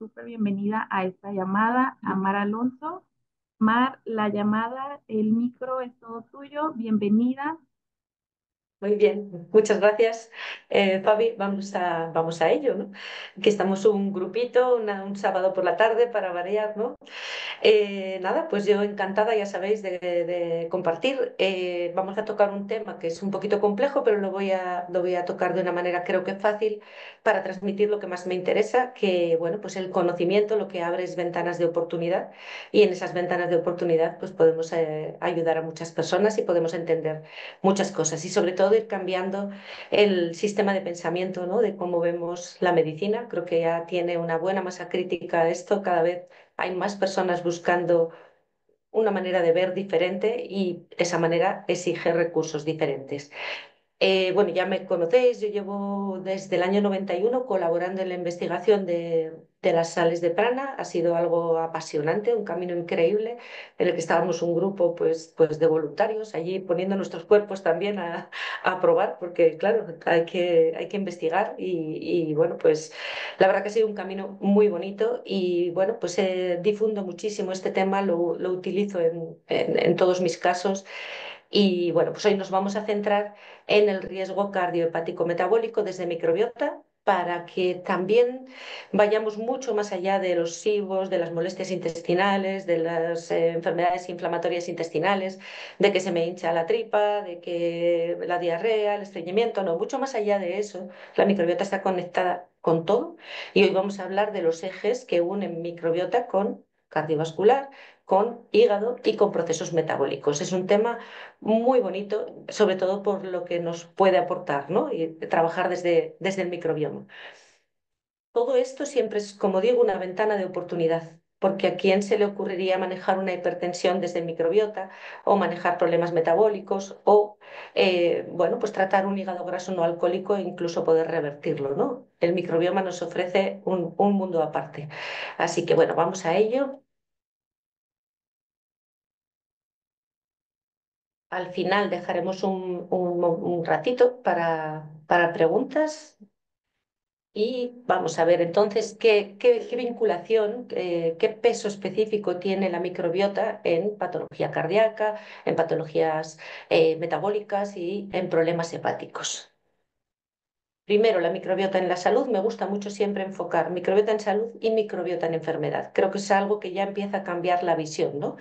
súper bienvenida a esta llamada, a Mar Alonso. Mar, la llamada, el micro es todo tuyo. Bienvenida. Muy bien, muchas gracias, Fabi. Vamos a ello, ¿no? Que estamos un grupito, un sábado por la tarde para variar, ¿no? Nada, pues yo encantada, ya sabéis, de compartir. Vamos a tocar un tema que es un poquito complejo, pero lo voy a tocar de una manera creo que fácil para transmitir lo que más me interesa, que bueno, pues el conocimiento lo que abre es ventanas de oportunidad y en esas ventanas de oportunidad pues podemos ayudar a muchas personas y podemos entender muchas cosas y sobre todo ir cambiando el sistema de pensamiento, ¿no? De cómo vemos la medicina. Creo que ya tiene una buena masa crítica esto, cada vez hay más personas buscando una manera de ver diferente y esa manera exige recursos diferentes. Bueno, ya me conocéis, yo llevo desde el año 91 colaborando en la investigación de las sales de prana. Ha sido algo apasionante, un camino increíble en el que estábamos un grupo pues de voluntarios allí poniendo nuestros cuerpos también a probar, porque claro, hay que investigar y bueno, pues la verdad que ha sido un camino muy bonito y bueno, pues difundo muchísimo este tema, lo utilizo en todos mis casos y bueno, pues hoy nos vamos a centrar en el riesgo cardiohepático metabólico desde microbiota para que también vayamos mucho más allá de los SIBOs, de las molestias intestinales, de las enfermedades inflamatorias intestinales, de que se me hincha la tripa, de que la diarrea, el estreñimiento, no, mucho más allá de eso. La microbiota está conectada con todo y hoy vamos a hablar de los ejes que unen microbiota con cardiovascular, con hígado y con procesos metabólicos. Es un tema muy bonito, sobre todo por lo que nos puede aportar, ¿no? Y trabajar desde el microbioma. Todo esto siempre es, como digo, una ventana de oportunidad, porque a quién se le ocurriría manejar una hipertensión desde el microbiota o manejar problemas metabólicos o, bueno, pues tratar un hígado graso no alcohólico e incluso poder revertirlo, ¿no? El microbioma nos ofrece un mundo aparte. Así que, bueno, vamos a ello. Al final dejaremos un ratito para preguntas y vamos a ver entonces qué vinculación, qué peso específico tiene la microbiota en patología cardíaca, en patologías metabólicas y en problemas hepáticos. Primero, la microbiota en la salud. Me gusta mucho siempre enfocar microbiota en salud y microbiota en enfermedad. Creo que es algo que ya empieza a cambiar la visión, ¿no?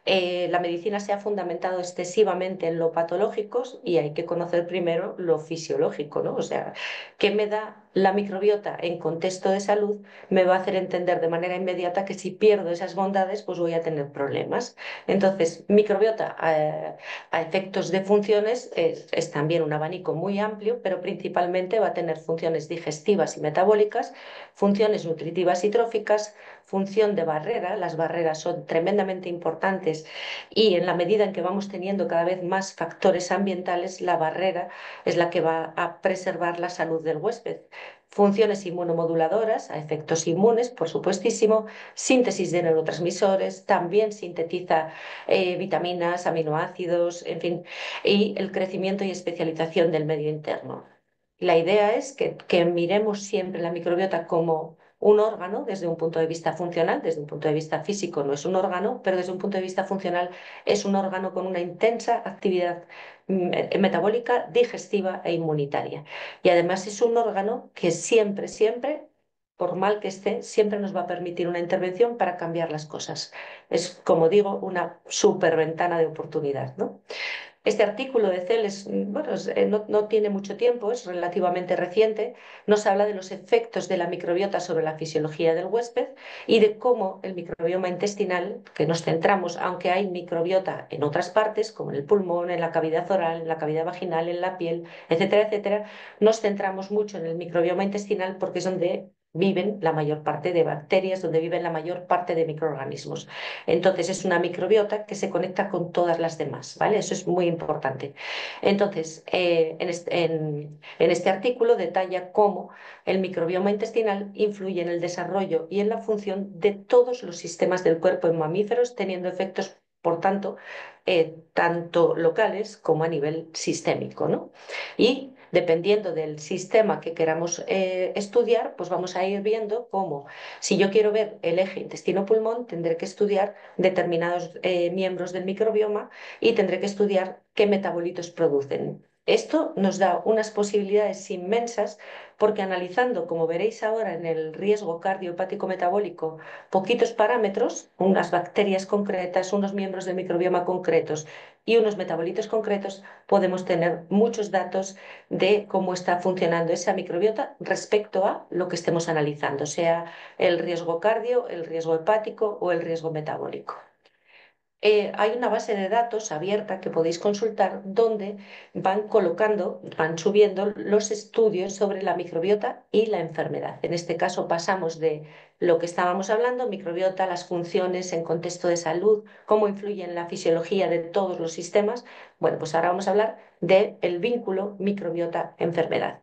La medicina se ha fundamentado excesivamente en lo patológico y hay que conocer primero lo fisiológico, ¿no? O sea, ¿qué me da la microbiota en contexto de salud? Me va a hacer entender de manera inmediata que si pierdo esas bondades, pues voy a tener problemas. Entonces, microbiota a efectos de funciones es también un abanico muy amplio, pero principalmente va a tener funciones digestivas y metabólicas, funciones nutritivas y tróficas, función de barrera. Las barreras son tremendamente importantes y en la medida en que vamos teniendo cada vez más factores ambientales, la barrera es la que va a preservar la salud del huésped. Funciones inmunomoduladoras a efectos inmunes, por supuestísimo, síntesis de neurotransmisores, también sintetiza vitaminas, aminoácidos, en fin, y el crecimiento y especialización del medio interno. La idea es que miremos siempre la microbiota como un órgano desde un punto de vista funcional, desde un punto de vista físico no es un órgano, pero desde un punto de vista funcional es un órgano con una intensa actividad metabólica, digestiva e inmunitaria. Y además es un órgano que siempre, por mal que esté, siempre nos va a permitir una intervención para cambiar las cosas. Es, como digo, una superventana de oportunidad, ¿no? Este artículo de Cell bueno, no tiene mucho tiempo, es relativamente reciente. Nos habla de los efectos de la microbiota sobre la fisiología del huésped y de cómo el microbioma intestinal, que nos centramos, aunque hay microbiota en otras partes, como en el pulmón, en la cavidad oral, en la cavidad vaginal, en la piel, etcétera, etcétera, nos centramos mucho en el microbioma intestinal porque es donde viven la mayor parte de bacterias, donde viven la mayor parte de microorganismos. Entonces es una microbiota que se conecta con todas las demás, ¿vale? Eso es muy importante. Entonces, en este artículo detalla cómo el microbioma intestinal influye en el desarrollo y en la función de todos los sistemas del cuerpo en mamíferos, teniendo efectos, por tanto, tanto locales como a nivel sistémico, ¿no? Y Dependiendo del sistema que queramos estudiar, pues vamos a ir viendo cómo, si yo quiero ver el eje intestino-pulmón, tendré que estudiar determinados miembros del microbioma y tendré que estudiar qué metabolitos producen. Esto nos da unas posibilidades inmensas porque analizando, como veréis ahora en el riesgo cardiopático metabólico, poquitos parámetros, unas bacterias concretas, unos miembros del microbioma concretos y unos metabolitos concretos, podemos tener muchos datos de cómo está funcionando esa microbiota respecto a lo que estemos analizando, sea el riesgo cardio, el riesgo hepático o el riesgo metabólico. Hay una base de datos abierta que podéis consultar donde van colocando, van subiendo los estudios sobre la microbiota y la enfermedad. En este caso pasamos de lo que estábamos hablando, microbiota, las funciones en contexto de salud, cómo influye en la fisiología de todos los sistemas. Bueno, pues ahora vamos a hablar del vínculo microbiota-enfermedad.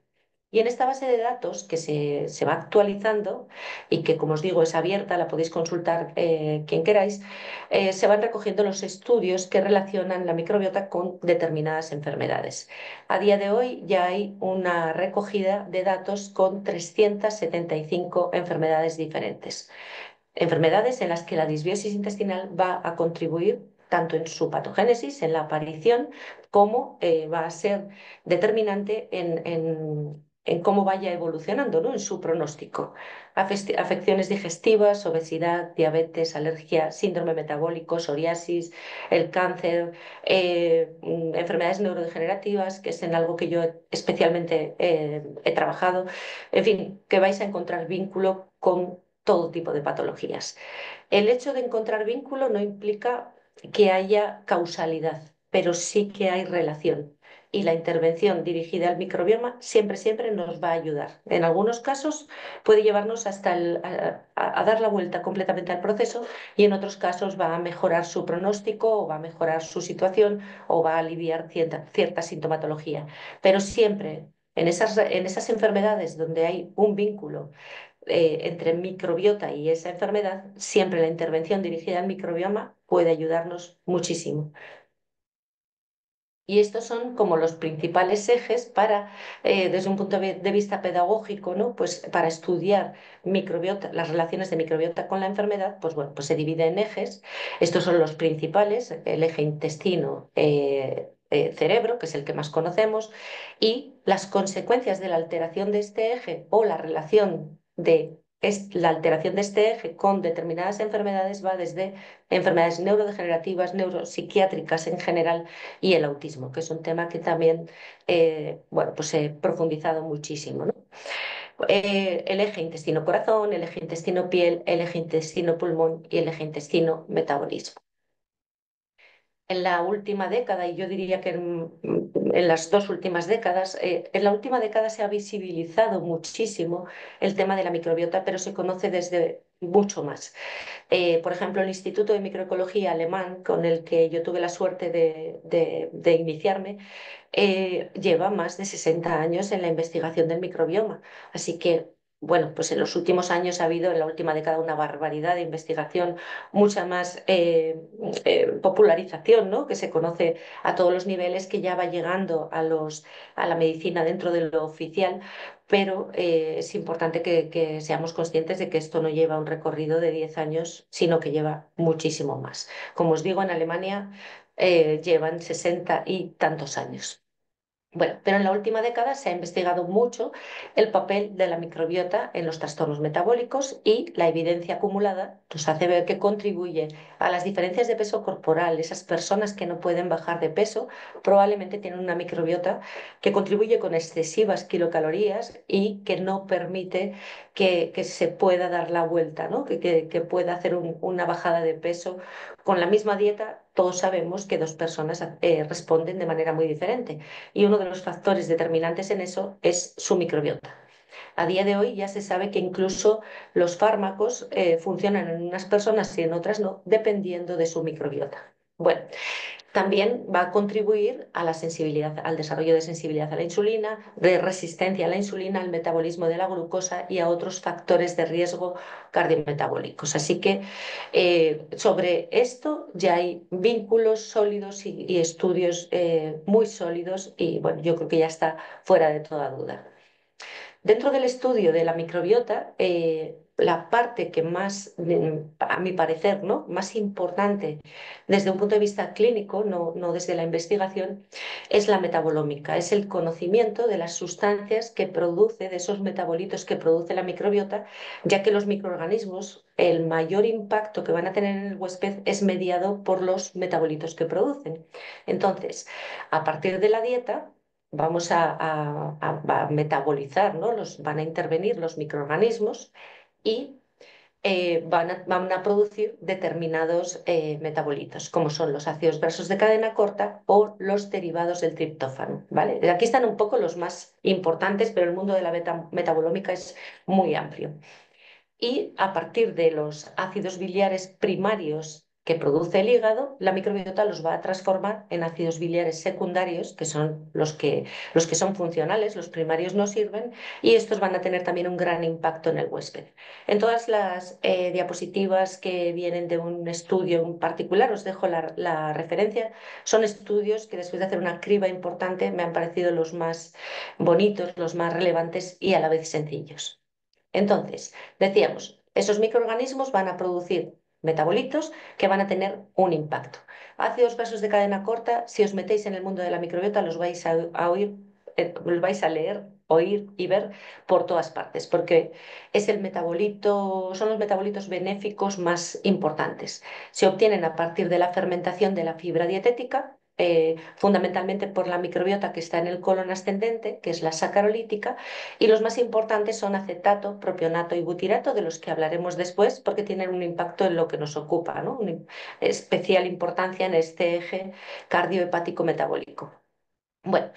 Y en esta base de datos que se va actualizando y que, como os digo, es abierta, la podéis consultar quien queráis, se van recogiendo los estudios que relacionan la microbiota con determinadas enfermedades. A día de hoy ya hay una recogida de datos con 375 enfermedades diferentes. Enfermedades en las que la disbiosis intestinal va a contribuir tanto en su patogénesis, en la aparición, como va a ser determinante en cómo vaya evolucionando, ¿no? En su pronóstico. Afecciones digestivas, obesidad, diabetes, alergia, síndrome metabólico, psoriasis, el cáncer, enfermedades neurodegenerativas, que es en algo que yo especialmente he trabajado. En fin, que vais a encontrar vínculo con todo tipo de patologías. El hecho de encontrar vínculo no implica que haya causalidad, pero sí que hay relación. Y la intervención dirigida al microbioma siempre, siempre nos va a ayudar. En algunos casos puede llevarnos hasta a dar la vuelta completamente al proceso y en otros casos va a mejorar su pronóstico o va a mejorar su situación o va a aliviar cierta sintomatología. Pero siempre en esas enfermedades donde hay un vínculo entre microbiota y esa enfermedad, siempre la intervención dirigida al microbioma puede ayudarnos muchísimo. Y estos son como los principales ejes para, desde un punto de vista pedagógico, ¿no? Pues para estudiar microbiota, las relaciones de microbiota con la enfermedad, pues bueno, pues se divide en ejes. Estos son los principales, el eje intestino, cerebro, que es el que más conocemos, y las consecuencias de la alteración de este eje o la relación de la alteración de este eje con determinadas enfermedades va desde enfermedades neurodegenerativas, neuropsiquiátricas en general, y el autismo, que es un tema que también bueno, pues he profundizado muchísimo, ¿no? El eje intestino-corazón, el eje intestino-piel, el eje intestino-pulmón y el eje intestino-metabolismo. En la última década, y yo diría que en las dos últimas décadas, en la última década se ha visibilizado muchísimo el tema de la microbiota, pero se conoce desde mucho más. Por ejemplo, el Instituto de Microecología alemán, con el que yo tuve la suerte de iniciarme, lleva más de 60 años en la investigación del microbioma. Así que, bueno, pues en los últimos años ha habido, en la última década, una barbaridad de investigación, mucha más popularización, ¿no? Que se conoce a todos los niveles, que ya va llegando a la medicina dentro de lo oficial, pero es importante que seamos conscientes de que esto no lleva un recorrido de 10 años, sino que lleva muchísimo más. Como os digo, en Alemania llevan 60 y tantos años. Bueno, pero en la última década se ha investigado mucho el papel de la microbiota en los trastornos metabólicos y la evidencia acumulada nos hace ver que contribuye a las diferencias de peso corporal. Esas personas que no pueden bajar de peso probablemente tienen una microbiota que contribuye con excesivas kilocalorías y que no permite que se pueda dar la vuelta, ¿no? Que pueda hacer una bajada de peso. Con la misma dieta, todos sabemos que dos personas responden de manera muy diferente y uno de los factores determinantes en eso es su microbiota. A día de hoy ya se sabe que incluso los fármacos funcionan en unas personas y en otras no, dependiendo de su microbiota. Bueno, también va a contribuir a la sensibilidad, al desarrollo de sensibilidad a la insulina, de resistencia a la insulina, al metabolismo de la glucosa y a otros factores de riesgo cardiometabólicos. Así que sobre esto ya hay vínculos sólidos y estudios muy sólidos y bueno, yo creo que ya está fuera de toda duda. Dentro del estudio de la microbiota, la parte que más, a mi parecer, ¿no? más importante desde un punto de vista clínico, no desde la investigación, es la metabolómica, es el conocimiento de las sustancias que produce, de esos metabolitos que produce la microbiota, ya que los microorganismos, el mayor impacto que van a tener en el huésped es mediado por los metabolitos que producen. Entonces, a partir de la dieta, vamos a metabolizar, ¿no? Van a intervenir los microorganismos y van a producir determinados metabolitos, como son los ácidos grasos de cadena corta o los derivados del triptófano, ¿vale? Aquí están un poco los más importantes, pero el mundo de la metabolómica es muy amplio. Y a partir de los ácidos biliares primarios que produce el hígado, la microbiota los va a transformar en ácidos biliares secundarios, que son los que son funcionales, los primarios no sirven, y estos van a tener también un gran impacto en el huésped. En todas las diapositivas que vienen de un estudio en particular, os dejo la referencia, son estudios que después de hacer una criba importante me han parecido los más bonitos, los más relevantes y a la vez sencillos. Entonces, decíamos, esos microorganismos van a producir metabolitos que van a tener un impacto. Ácidos grasos de cadena corta, si os metéis en el mundo de la microbiota, los vais a oír, los vais a leer, oír y ver por todas partes, porque es el metabolito, son los metabolitos benéficos más importantes. Se obtienen a partir de la fermentación de la fibra dietética, fundamentalmente por la microbiota que está en el colon ascendente, que es la sacarolítica, y los más importantes son acetato, propionato y butirato, de los que hablaremos después, porque tienen un impacto en lo que nos ocupa, ¿no? Una especial importancia en este eje cardiohepático metabólico. Bueno,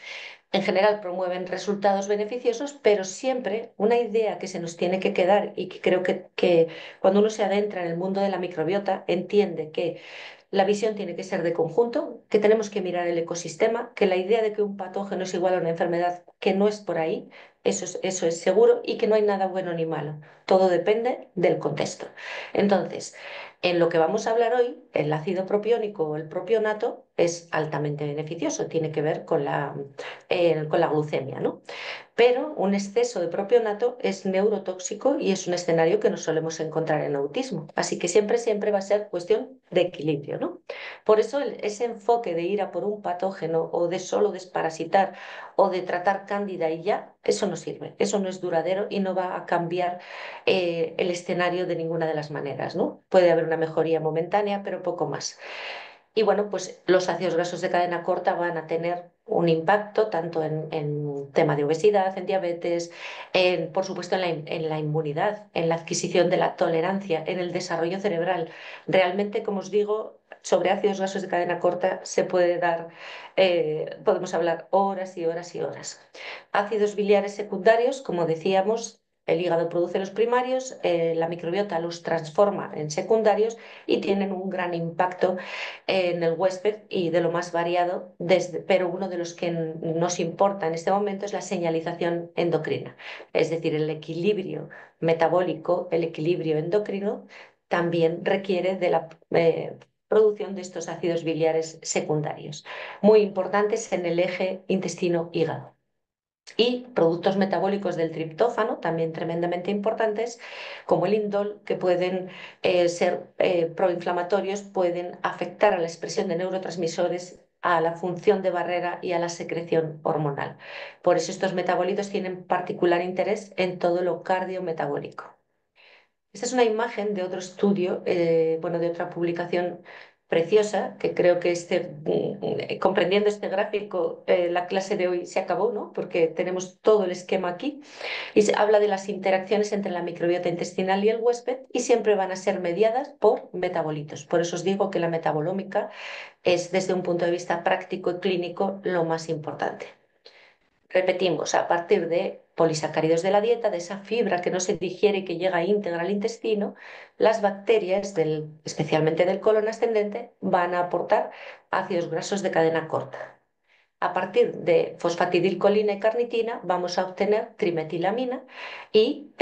en general promueven resultados beneficiosos, pero siempre una idea que se nos tiene que quedar y que creo que cuando uno se adentra en el mundo de la microbiota entiende que la visión tiene que ser de conjunto, que tenemos que mirar el ecosistema, que la idea de que un patógeno es igual a una enfermedad, que no es por ahí, eso es seguro, y que no hay nada bueno ni malo. Todo depende del contexto. Entonces, en lo que vamos a hablar hoy, el ácido propiónico o el propionato es altamente beneficioso, tiene que ver con la glucemia, ¿no? Pero un exceso de propionato es neurotóxico y es un escenario que nos solemos encontrar en autismo. Así que siempre va a ser cuestión de equilibrio, ¿no? Por eso ese enfoque de ir a por un patógeno o de solo desparasitar o de tratar cándida y ya, eso no sirve, eso no es duradero y no va a cambiar el escenario de ninguna de las maneras, ¿no? Puede haber una mejoría momentánea, pero poco más. Y bueno, pues los ácidos grasos de cadena corta van a tener un impacto tanto en tema de obesidad, en diabetes, por supuesto en la inmunidad, en la adquisición de la tolerancia, en el desarrollo cerebral. Realmente, como os digo, sobre ácidos grasos de cadena corta se puede dar, podemos hablar horas y horas y horas. Ácidos biliares secundarios, como decíamos, el hígado produce los primarios, la microbiota los transforma en secundarios y tienen un gran impacto en el huésped y de lo más variado, pero uno de los que nos importa en este momento es la señalización endocrina, es decir, el equilibrio metabólico, el equilibrio endocrino también requiere de la producción de estos ácidos biliares secundarios, muy importantes en el eje intestino-hígado. Y productos metabólicos del triptófano, también tremendamente importantes, como el indol, que pueden ser proinflamatorios, pueden afectar a la expresión de neurotransmisores, a la función de barrera y a la secreción hormonal. Por eso estos metabolitos tienen particular interés en todo lo cardiometabólico. Esta es una imagen de otro estudio, bueno, de otra publicación preciosa, que creo que comprendiendo este gráfico, la clase de hoy se acabó, ¿no? Porque tenemos todo el esquema aquí y se habla de las interacciones entre la microbiota intestinal y el huésped y siempre van a ser mediadas por metabolitos. Por eso os digo que la metabolómica es, desde un punto de vista práctico y clínico, lo más importante. Repetimos, a partir de polisacáridos de la dieta, de esa fibra que no se digiere y que llega íntegra al intestino, las bacterias, especialmente del colon ascendente, van a aportar ácidos grasos de cadena corta. A partir de fosfatidilcolina y carnitina vamos a obtener trimetilamina y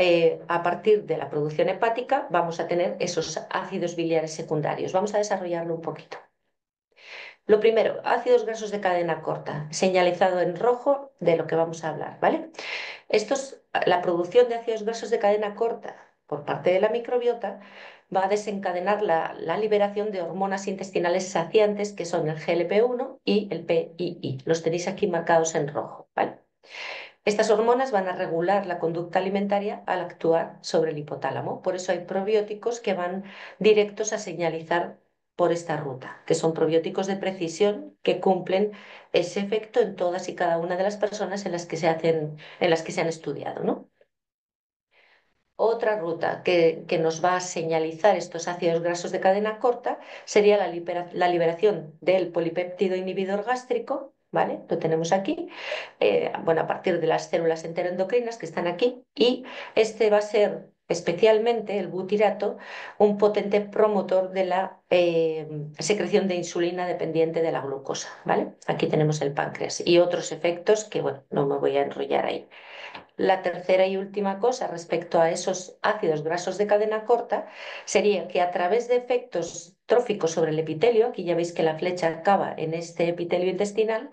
a partir de la producción hepática vamos a tener esos ácidos biliares secundarios. Vamos a desarrollarlo un poquito. Lo primero, ácidos grasos de cadena corta, señalizado en rojo de lo que vamos a hablar, ¿vale? La producción de ácidos grasos de cadena corta por parte de la microbiota va a desencadenar la liberación de hormonas intestinales saciantes que son el GLP-1 y el PII. Los tenéis aquí marcados en rojo, ¿vale? Estas hormonas van a regular la conducta alimentaria al actuar sobre el hipotálamo. Por eso hay probióticos que van directos a señalizar por esta ruta, que son probióticos de precisión que cumplen ese efecto en todas y cada una de las personas en las que se han estudiado, ¿no? Otra ruta que nos va a señalizar estos ácidos grasos de cadena corta sería la liberación del polipéptido inhibidor gástrico, ¿vale? Lo tenemos aquí, bueno, a partir de las células enteroendocrinas que están aquí, y este va a ser especialmente el butirato, un potente promotor de la secreción de insulina dependiente de la glucosa, ¿vale? Aquí tenemos el páncreas y otros efectos que, bueno, no me voy a enrollar ahí. La tercera y última cosa respecto a esos ácidos grasos de cadena corta sería que a través de efectos tróficos sobre el epitelio, aquí ya veis que la flecha acaba en este epitelio intestinal,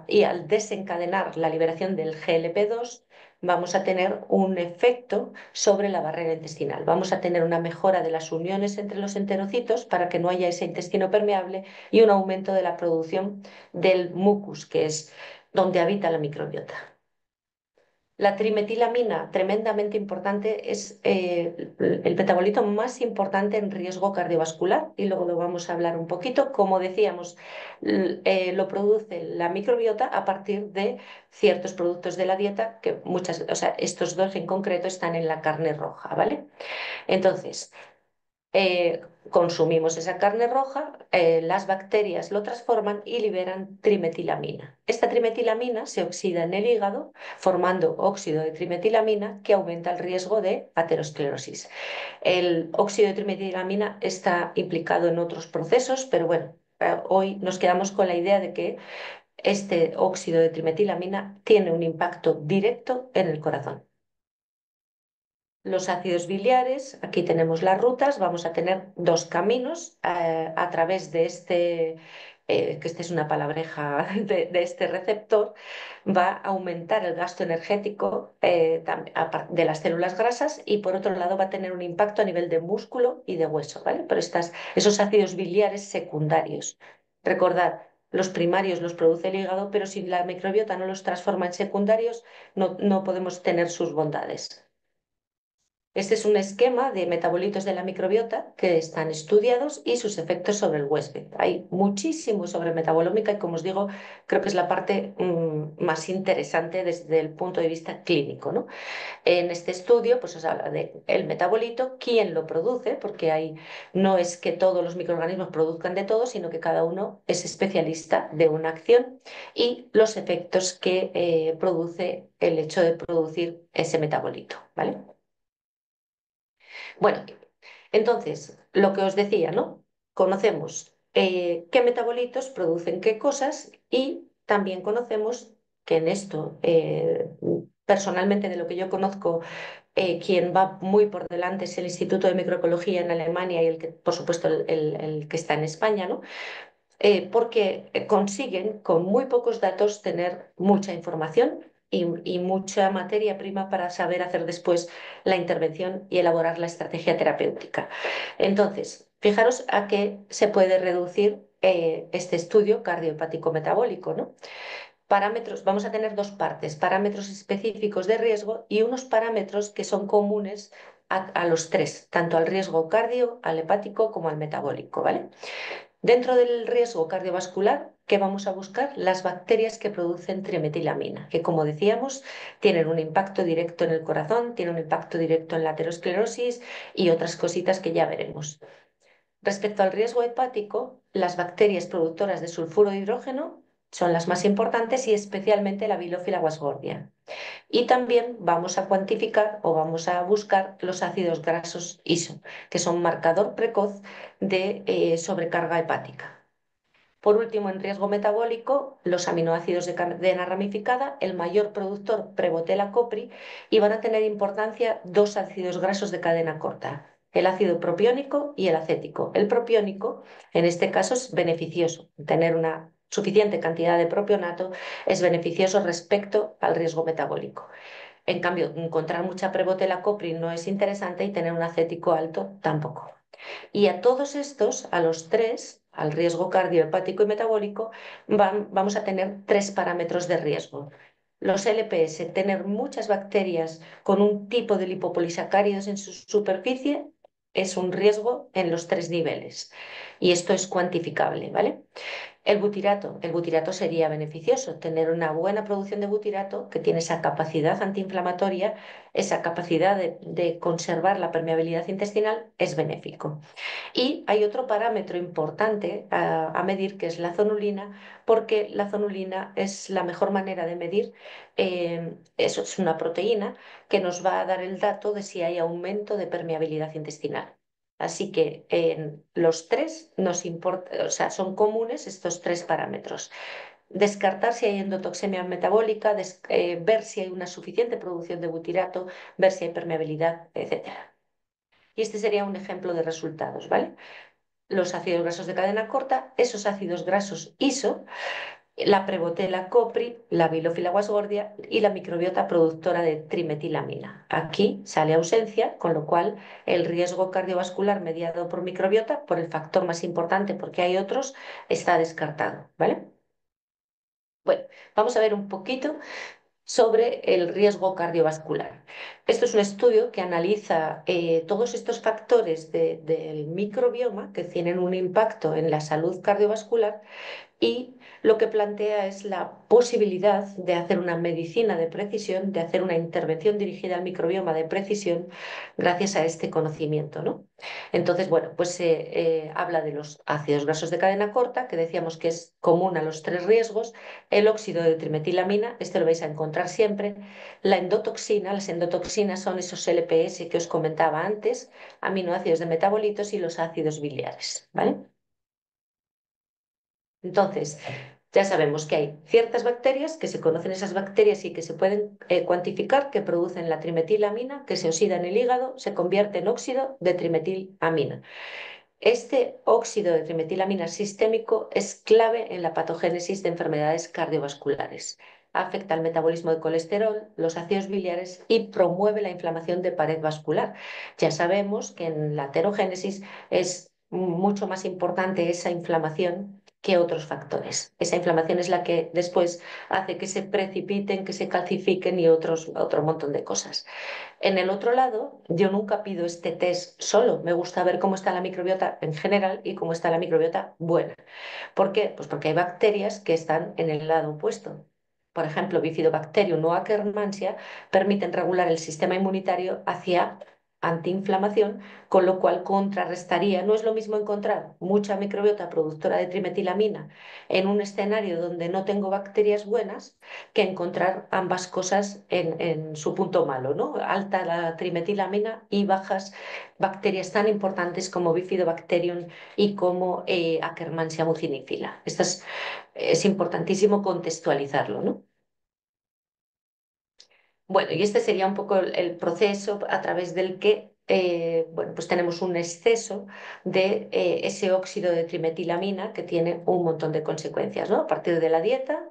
y al desencadenar la liberación del GLP-2, vamos a tener un efecto sobre la barrera intestinal. Vamos a tener una mejora de las uniones entre los enterocitos para que no haya ese intestino permeable y un aumento de la producción del mucus, que es donde habita la microbiota. La trimetilamina, tremendamente importante, es el metabolito más importante en riesgo cardiovascular y luego lo vamos a hablar un poquito. Como decíamos, lo produce la microbiota a partir de ciertos productos de la dieta que o sea, estos dos en concreto están en la carne roja, ¿vale? Entonces, consumimos esa carne roja, las bacterias lo transforman y liberan trimetilamina. Esta trimetilamina se oxida en el hígado formando óxido de trimetilamina que aumenta el riesgo de aterosclerosis. El óxido de trimetilamina está implicado en otros procesos, pero bueno, hoy nos quedamos con la idea de que este óxido de trimetilamina tiene un impacto directo en el corazón. Los ácidos biliares, aquí tenemos las rutas, vamos a tener dos caminos a través de que este es una palabreja de este receptor, va a aumentar el gasto energético de las células grasas y por otro lado va a tener un impacto a nivel de músculo y de hueso, ¿vale? Pero esos ácidos biliares secundarios, recordad, los primarios los produce el hígado, pero si la microbiota no los transforma en secundarios, no podemos tener sus bondades. Este es un esquema de metabolitos de la microbiota que están estudiados y sus efectos sobre el huésped. Hay muchísimo sobre metabolómica y, como os digo, creo que es la parte más interesante desde el punto de vista clínico, ¿no? En este estudio pues os habla de el metabolito, quién lo produce, porque no es que todos los microorganismos produzcan de todo, sino que cada uno es especialista de una acción y los efectos que produce el hecho de producir ese metabolito, ¿vale? Bueno, entonces, lo que os decía, ¿no? Conocemos qué metabolitos producen qué cosas y también conocemos que en esto, personalmente de lo que yo conozco, quien va muy por delante es el Instituto de Microecología en Alemania y el que, por supuesto, el que está en España, ¿no? Porque consiguen con muy pocos datos tener mucha información y mucha materia prima para saber hacer después la intervención y elaborar la estrategia terapéutica. Entonces, fijaros a qué se puede reducir este estudio cardiohepático metabólico, ¿no? Parámetros, vamos a tener dos partes, parámetros específicos de riesgo y unos parámetros que son comunes a los tres, tanto al riesgo cardio, al hepático como al metabólico, ¿vale? Dentro del riesgo cardiovascular, ¿qué vamos a buscar? Las bacterias que producen trimetilamina, que como decíamos, tienen un impacto directo en el corazón, tienen un impacto directo en la aterosclerosis y otras cositas que ya veremos. Respecto al riesgo hepático, las bacterias productoras de sulfuro de hidrógeno son las más importantes y especialmente la Bilophila guasgordia. Y también vamos a cuantificar o vamos a buscar los ácidos grasos ISO, que son marcador precoz de sobrecarga hepática. Por último, en riesgo metabólico, los aminoácidos de cadena ramificada, el mayor productor Prevotella copri, y van a tener importancia dos ácidos grasos de cadena corta, el ácido propiónico y el acético. El propiónico, en este caso, es beneficioso. Tener una suficiente cantidad de propionato es beneficioso respecto al riesgo metabólico. En cambio, encontrar mucha Prevotella copri no es interesante y tener un acético alto tampoco. Y a todos estos, a los tres, al riesgo cardiohepático y metabólico, vamos a tener tres parámetros de riesgo. Los LPS, tener muchas bacterias con un tipo de lipopolisacáridos en su superficie, es un riesgo en los tres niveles. Y esto es cuantificable, ¿vale? El butirato sería beneficioso, tener una buena producción de butirato que tiene esa capacidad antiinflamatoria, esa capacidad de conservar la permeabilidad intestinal, es benéfico. Y hay otro parámetro importante a medir, que es la zonulina, porque la zonulina es la mejor manera de medir, eso es una proteína que nos va a dar el dato de si hay aumento de permeabilidad intestinal. Así que en los tres nos importa, o sea, son comunes estos tres parámetros. Descartar si hay endotoxemia metabólica, ver si hay una suficiente producción de butirato, ver si hay permeabilidad, etcétera. Y este sería un ejemplo de resultados, ¿vale? Los ácidos grasos de cadena corta, esos ácidos grasos ISO, la Prevotella copri, la Bilophila guasgordia y la microbiota productora de trimetilamina. Aquí sale ausencia, con lo cual el riesgo cardiovascular mediado por microbiota, por el factor más importante, porque hay otros, está descartado, ¿vale? Bueno, vamos a ver un poquito sobre el riesgo cardiovascular. Esto es un estudio que analiza todos estos factores del microbioma que tienen un impacto en la salud cardiovascular y lo que plantea es la posibilidad de hacer una medicina de precisión, de hacer una intervención dirigida al microbioma de precisión gracias a este conocimiento, ¿no? Entonces, bueno, pues se habla de los ácidos grasos de cadena corta, que decíamos que es común a los tres riesgos, el óxido de trimetilamina, este lo vais a encontrar siempre, la endotoxina, las endotoxinas son esos LPS que os comentaba antes, aminoácidos de metabolitos y los ácidos biliares, ¿vale? Entonces, ya sabemos que hay ciertas bacterias, que se conocen esas bacterias y que se pueden cuantificar, que producen la trimetilamina, que se oxida en el hígado, se convierte en óxido de trimetilamina. Este óxido de trimetilamina sistémico es clave en la patogénesis de enfermedades cardiovasculares. Afecta al metabolismo de colesterol, los ácidos biliares y promueve la inflamación de pared vascular. Ya sabemos que en la aterogénesis es mucho más importante esa inflamación que otros factores. Esa inflamación es la que después hace que se precipiten, que se calcifiquen y otro montón de cosas. En el otro lado, yo nunca pido este test solo. Me gusta ver cómo está la microbiota en general y cómo está la microbiota buena. ¿Por qué? Pues porque hay bacterias que están en el lado opuesto. Por ejemplo, Bifidobacterium o Akkermansia permiten regular el sistema inmunitario hacia antiinflamación, con lo cual contrarrestaría. No es lo mismo encontrar mucha microbiota productora de trimetilamina en un escenario donde no tengo bacterias buenas que encontrar ambas cosas en su punto malo, ¿no? Alta la trimetilamina y bajas bacterias tan importantes como Bifidobacterium y como Akkermansia mucinifila. Esto es importantísimo contextualizarlo, ¿no? Bueno, y este sería un poco el proceso a través del que bueno, pues tenemos un exceso de ese óxido de trimetilamina que tiene un montón de consecuencias, ¿no? A partir de la dieta,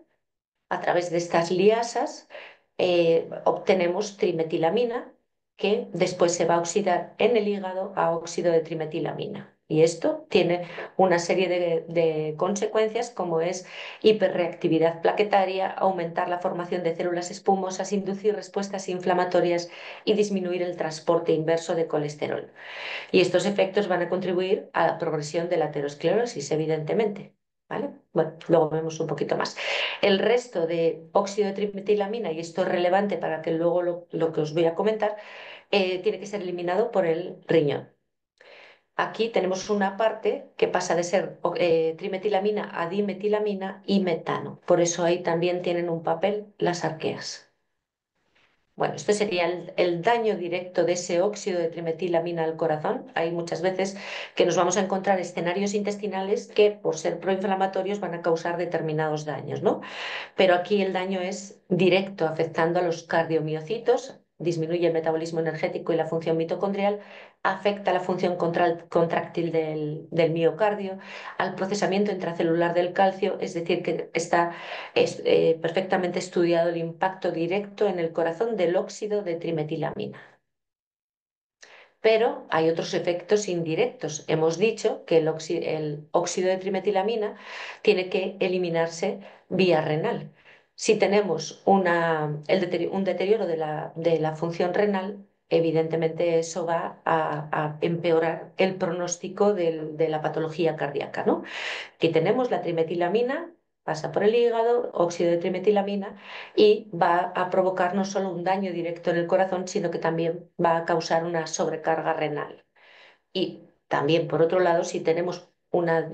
a través de estas liasas, obtenemos trimetilamina que después se va a oxidar en el hígado a óxido de trimetilamina. Y esto tiene una serie de consecuencias como es hiperreactividad plaquetaria, aumentar la formación de células espumosas, inducir respuestas inflamatorias y disminuir el transporte inverso de colesterol. Y estos efectos van a contribuir a la progresión de la aterosclerosis, evidentemente. ¿Vale? Bueno, luego vemos un poquito más. El resto de óxido de trimetilamina, y esto es relevante para que luego lo que os voy a comentar, tiene que ser eliminado por el riñón. Aquí tenemos una parte que pasa de ser trimetilamina a dimetilamina y metano. Por eso ahí también tienen un papel las arqueas. Bueno, este sería el daño directo de ese óxido de trimetilamina al corazón. Hay muchas veces que nos vamos a encontrar escenarios intestinales que, por ser proinflamatorios, van a causar determinados daños, ¿no? Pero aquí el daño es directo, afectando a los cardiomiocitos, disminuye el metabolismo energético y la función mitocondrial, afecta la función contráctil del miocardio, al procesamiento intracelular del calcio, es decir, que está perfectamente estudiado el impacto directo en el corazón del óxido de trimetilamina. Pero hay otros efectos indirectos. Hemos dicho que el óxido de trimetilamina tiene que eliminarse vía renal. Si tenemos un deterioro de la función renal, evidentemente eso va a empeorar el pronóstico de la patología cardíaca, ¿no? Aquí tenemos la trimetilamina, pasa por el hígado, óxido de trimetilamina, y va a provocar no solo un daño directo en el corazón, sino que también va a causar una sobrecarga renal. Y también, por otro lado, si tenemos una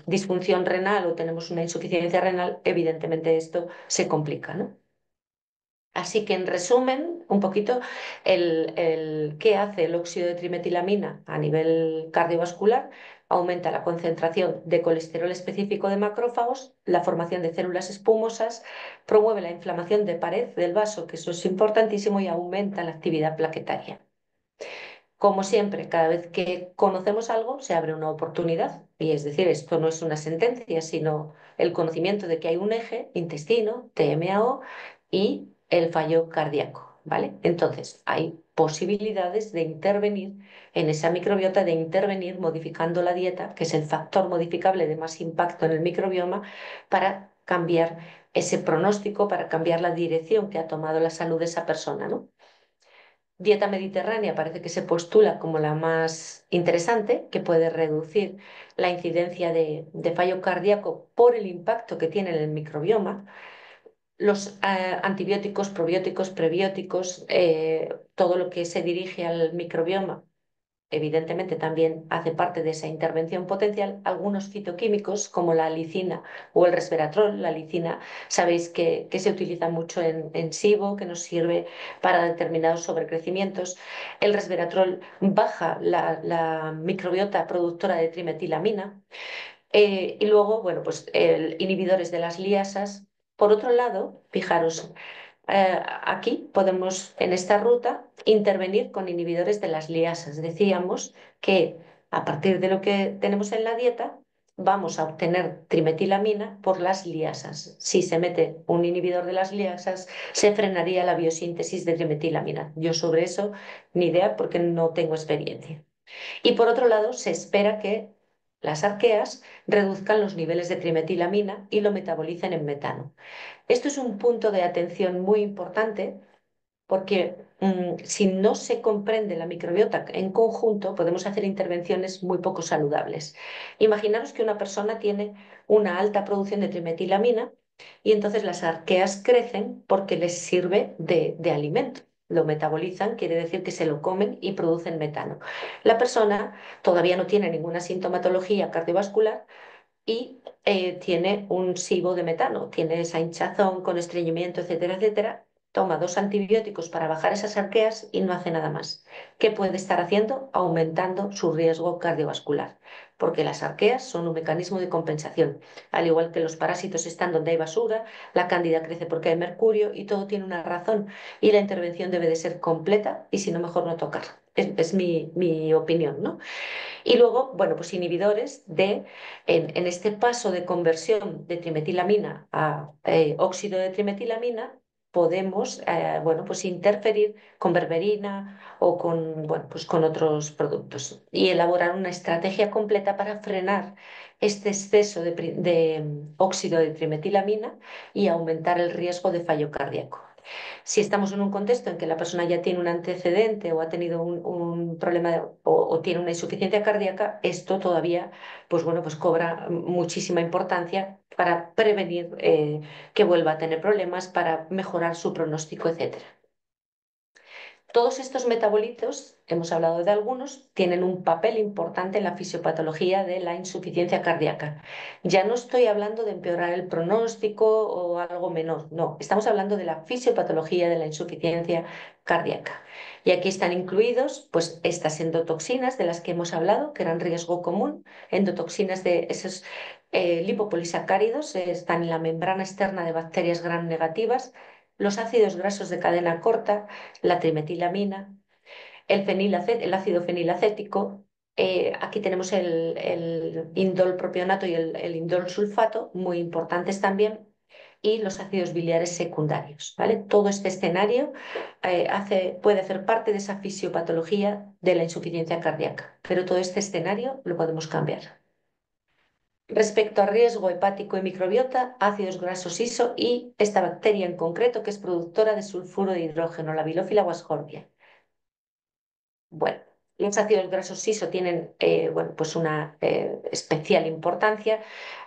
disfunción renal o tenemos una insuficiencia renal, evidentemente esto se complica, ¿no? Así que, en resumen, un poquito qué hace el óxido de trimetilamina a nivel cardiovascular. Aumenta la concentración de colesterol específico de macrófagos, la formación de células espumosas, promueve la inflamación de pared del vaso, que eso es importantísimo, y aumenta la actividad plaquetaria. Como siempre, cada vez que conocemos algo, se abre una oportunidad. Y es decir, esto no es una sentencia, sino el conocimiento de que hay un eje, intestino, TMAO y el fallo cardíaco, ¿vale? Entonces, hay posibilidades de intervenir en esa microbiota, de intervenir modificando la dieta, que es el factor modificable de más impacto en el microbioma, para cambiar ese pronóstico, para cambiar la dirección que ha tomado la salud de esa persona, ¿no? Dieta mediterránea parece que se postula como la más interesante, que puede reducir la incidencia de fallo cardíaco por el impacto que tiene en el microbioma. Los antibióticos, probióticos, prebióticos, todo lo que se dirige al microbioma evidentemente también hace parte de esa intervención potencial. Algunos fitoquímicos como la alicina o el resveratrol. La alicina sabéis que se utiliza mucho en SIBO, que nos sirve para determinados sobrecrecimientos. El resveratrol baja la microbiota productora de trimetilamina. Y luego, bueno, pues inhibidores de las liasas. Por otro lado, fijaros, aquí podemos, en esta ruta, intervenir con inhibidores de las liasas. Decíamos que a partir de lo que tenemos en la dieta, vamos a obtener trimetilamina por las liasas. Si se mete un inhibidor de las liasas, se frenaría la biosíntesis de trimetilamina. Yo sobre eso ni idea porque no tengo experiencia. Y por otro lado, se espera que las arqueas reduzcan los niveles de trimetilamina y lo metabolicen en metano. Esto es un punto de atención muy importante porque si no se comprende la microbiota en conjunto, podemos hacer intervenciones muy poco saludables. Imaginaros que una persona tiene una alta producción de trimetilamina y entonces las arqueas crecen porque les sirve de alimento. Lo metabolizan, quiere decir que se lo comen y producen metano. La persona todavía no tiene ninguna sintomatología cardiovascular y tiene un SIBO de metano, tiene esa hinchazón con estreñimiento, etcétera, etcétera. Toma 2 antibióticos para bajar esas arqueas y no hace nada más. ¿Qué puede estar haciendo? Aumentando su riesgo cardiovascular, porque las arqueas son un mecanismo de compensación. Al igual que los parásitos están donde hay basura, la cándida crece porque hay mercurio y todo tiene una razón. Y la intervención debe de ser completa y si no, mejor no tocar. Es mi opinión, ¿no? Y luego, bueno, pues inhibidores en este paso de conversión de trimetilamina a óxido de trimetilamina, podemos, bueno, pues interferir con berberina o con, bueno, pues con otros productos y elaborar una estrategia completa para frenar este exceso de óxido de trimetilamina y aumentar el riesgo de fallo cardíaco. Si estamos en un contexto en que la persona ya tiene un antecedente o ha tenido un problema o tiene una insuficiencia cardíaca, esto todavía, pues bueno, pues cobra muchísima importancia para prevenir que vuelva a tener problemas, para mejorar su pronóstico, etcétera. Todos estos metabolitos, hemos hablado de algunos, tienen un papel importante en la fisiopatología de la insuficiencia cardíaca. Ya no estoy hablando de empeorar el pronóstico o algo menor, no, estamos hablando de la fisiopatología de la insuficiencia cardíaca. Y aquí están incluidos pues, estas endotoxinas de las que hemos hablado, que eran riesgo común, endotoxinas de esos lipopolisacáridos, están en la membrana externa de bacterias gram negativas, los ácidos grasos de cadena corta, la trimetilamina, el ácido fenilacético. Aquí tenemos el indol propionato y el indol sulfato, muy importantes también, y los ácidos biliares secundarios. ¿Vale? Todo este escenario puede hacer parte de esa fisiopatología de la insuficiencia cardíaca, pero todo este escenario lo podemos cambiar. Respecto a riesgo hepático y microbiota, ácidos grasos ISO y esta bacteria en concreto que es productora de sulfuro de hidrógeno, la Bilophila guascordia. Bueno, los ácidos grasos ISO tienen bueno, pues una especial importancia.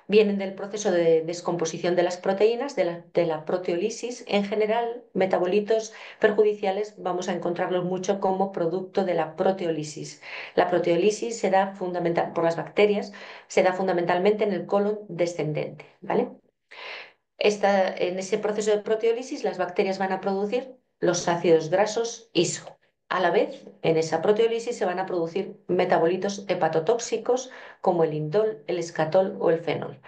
Vienen del proceso de descomposición de las proteínas, de la proteólisis. En general, metabolitos perjudiciales vamos a encontrarlos mucho como producto de la proteólisis. La proteólisis se da por las bacterias, se da fundamentalmente en el colon descendente, ¿vale? En ese proceso de proteólisis, las bacterias van a producir los ácidos grasos ISO. A la vez, en esa proteólisis se van a producir metabolitos hepatotóxicos como el indol, el escatol o el fenol.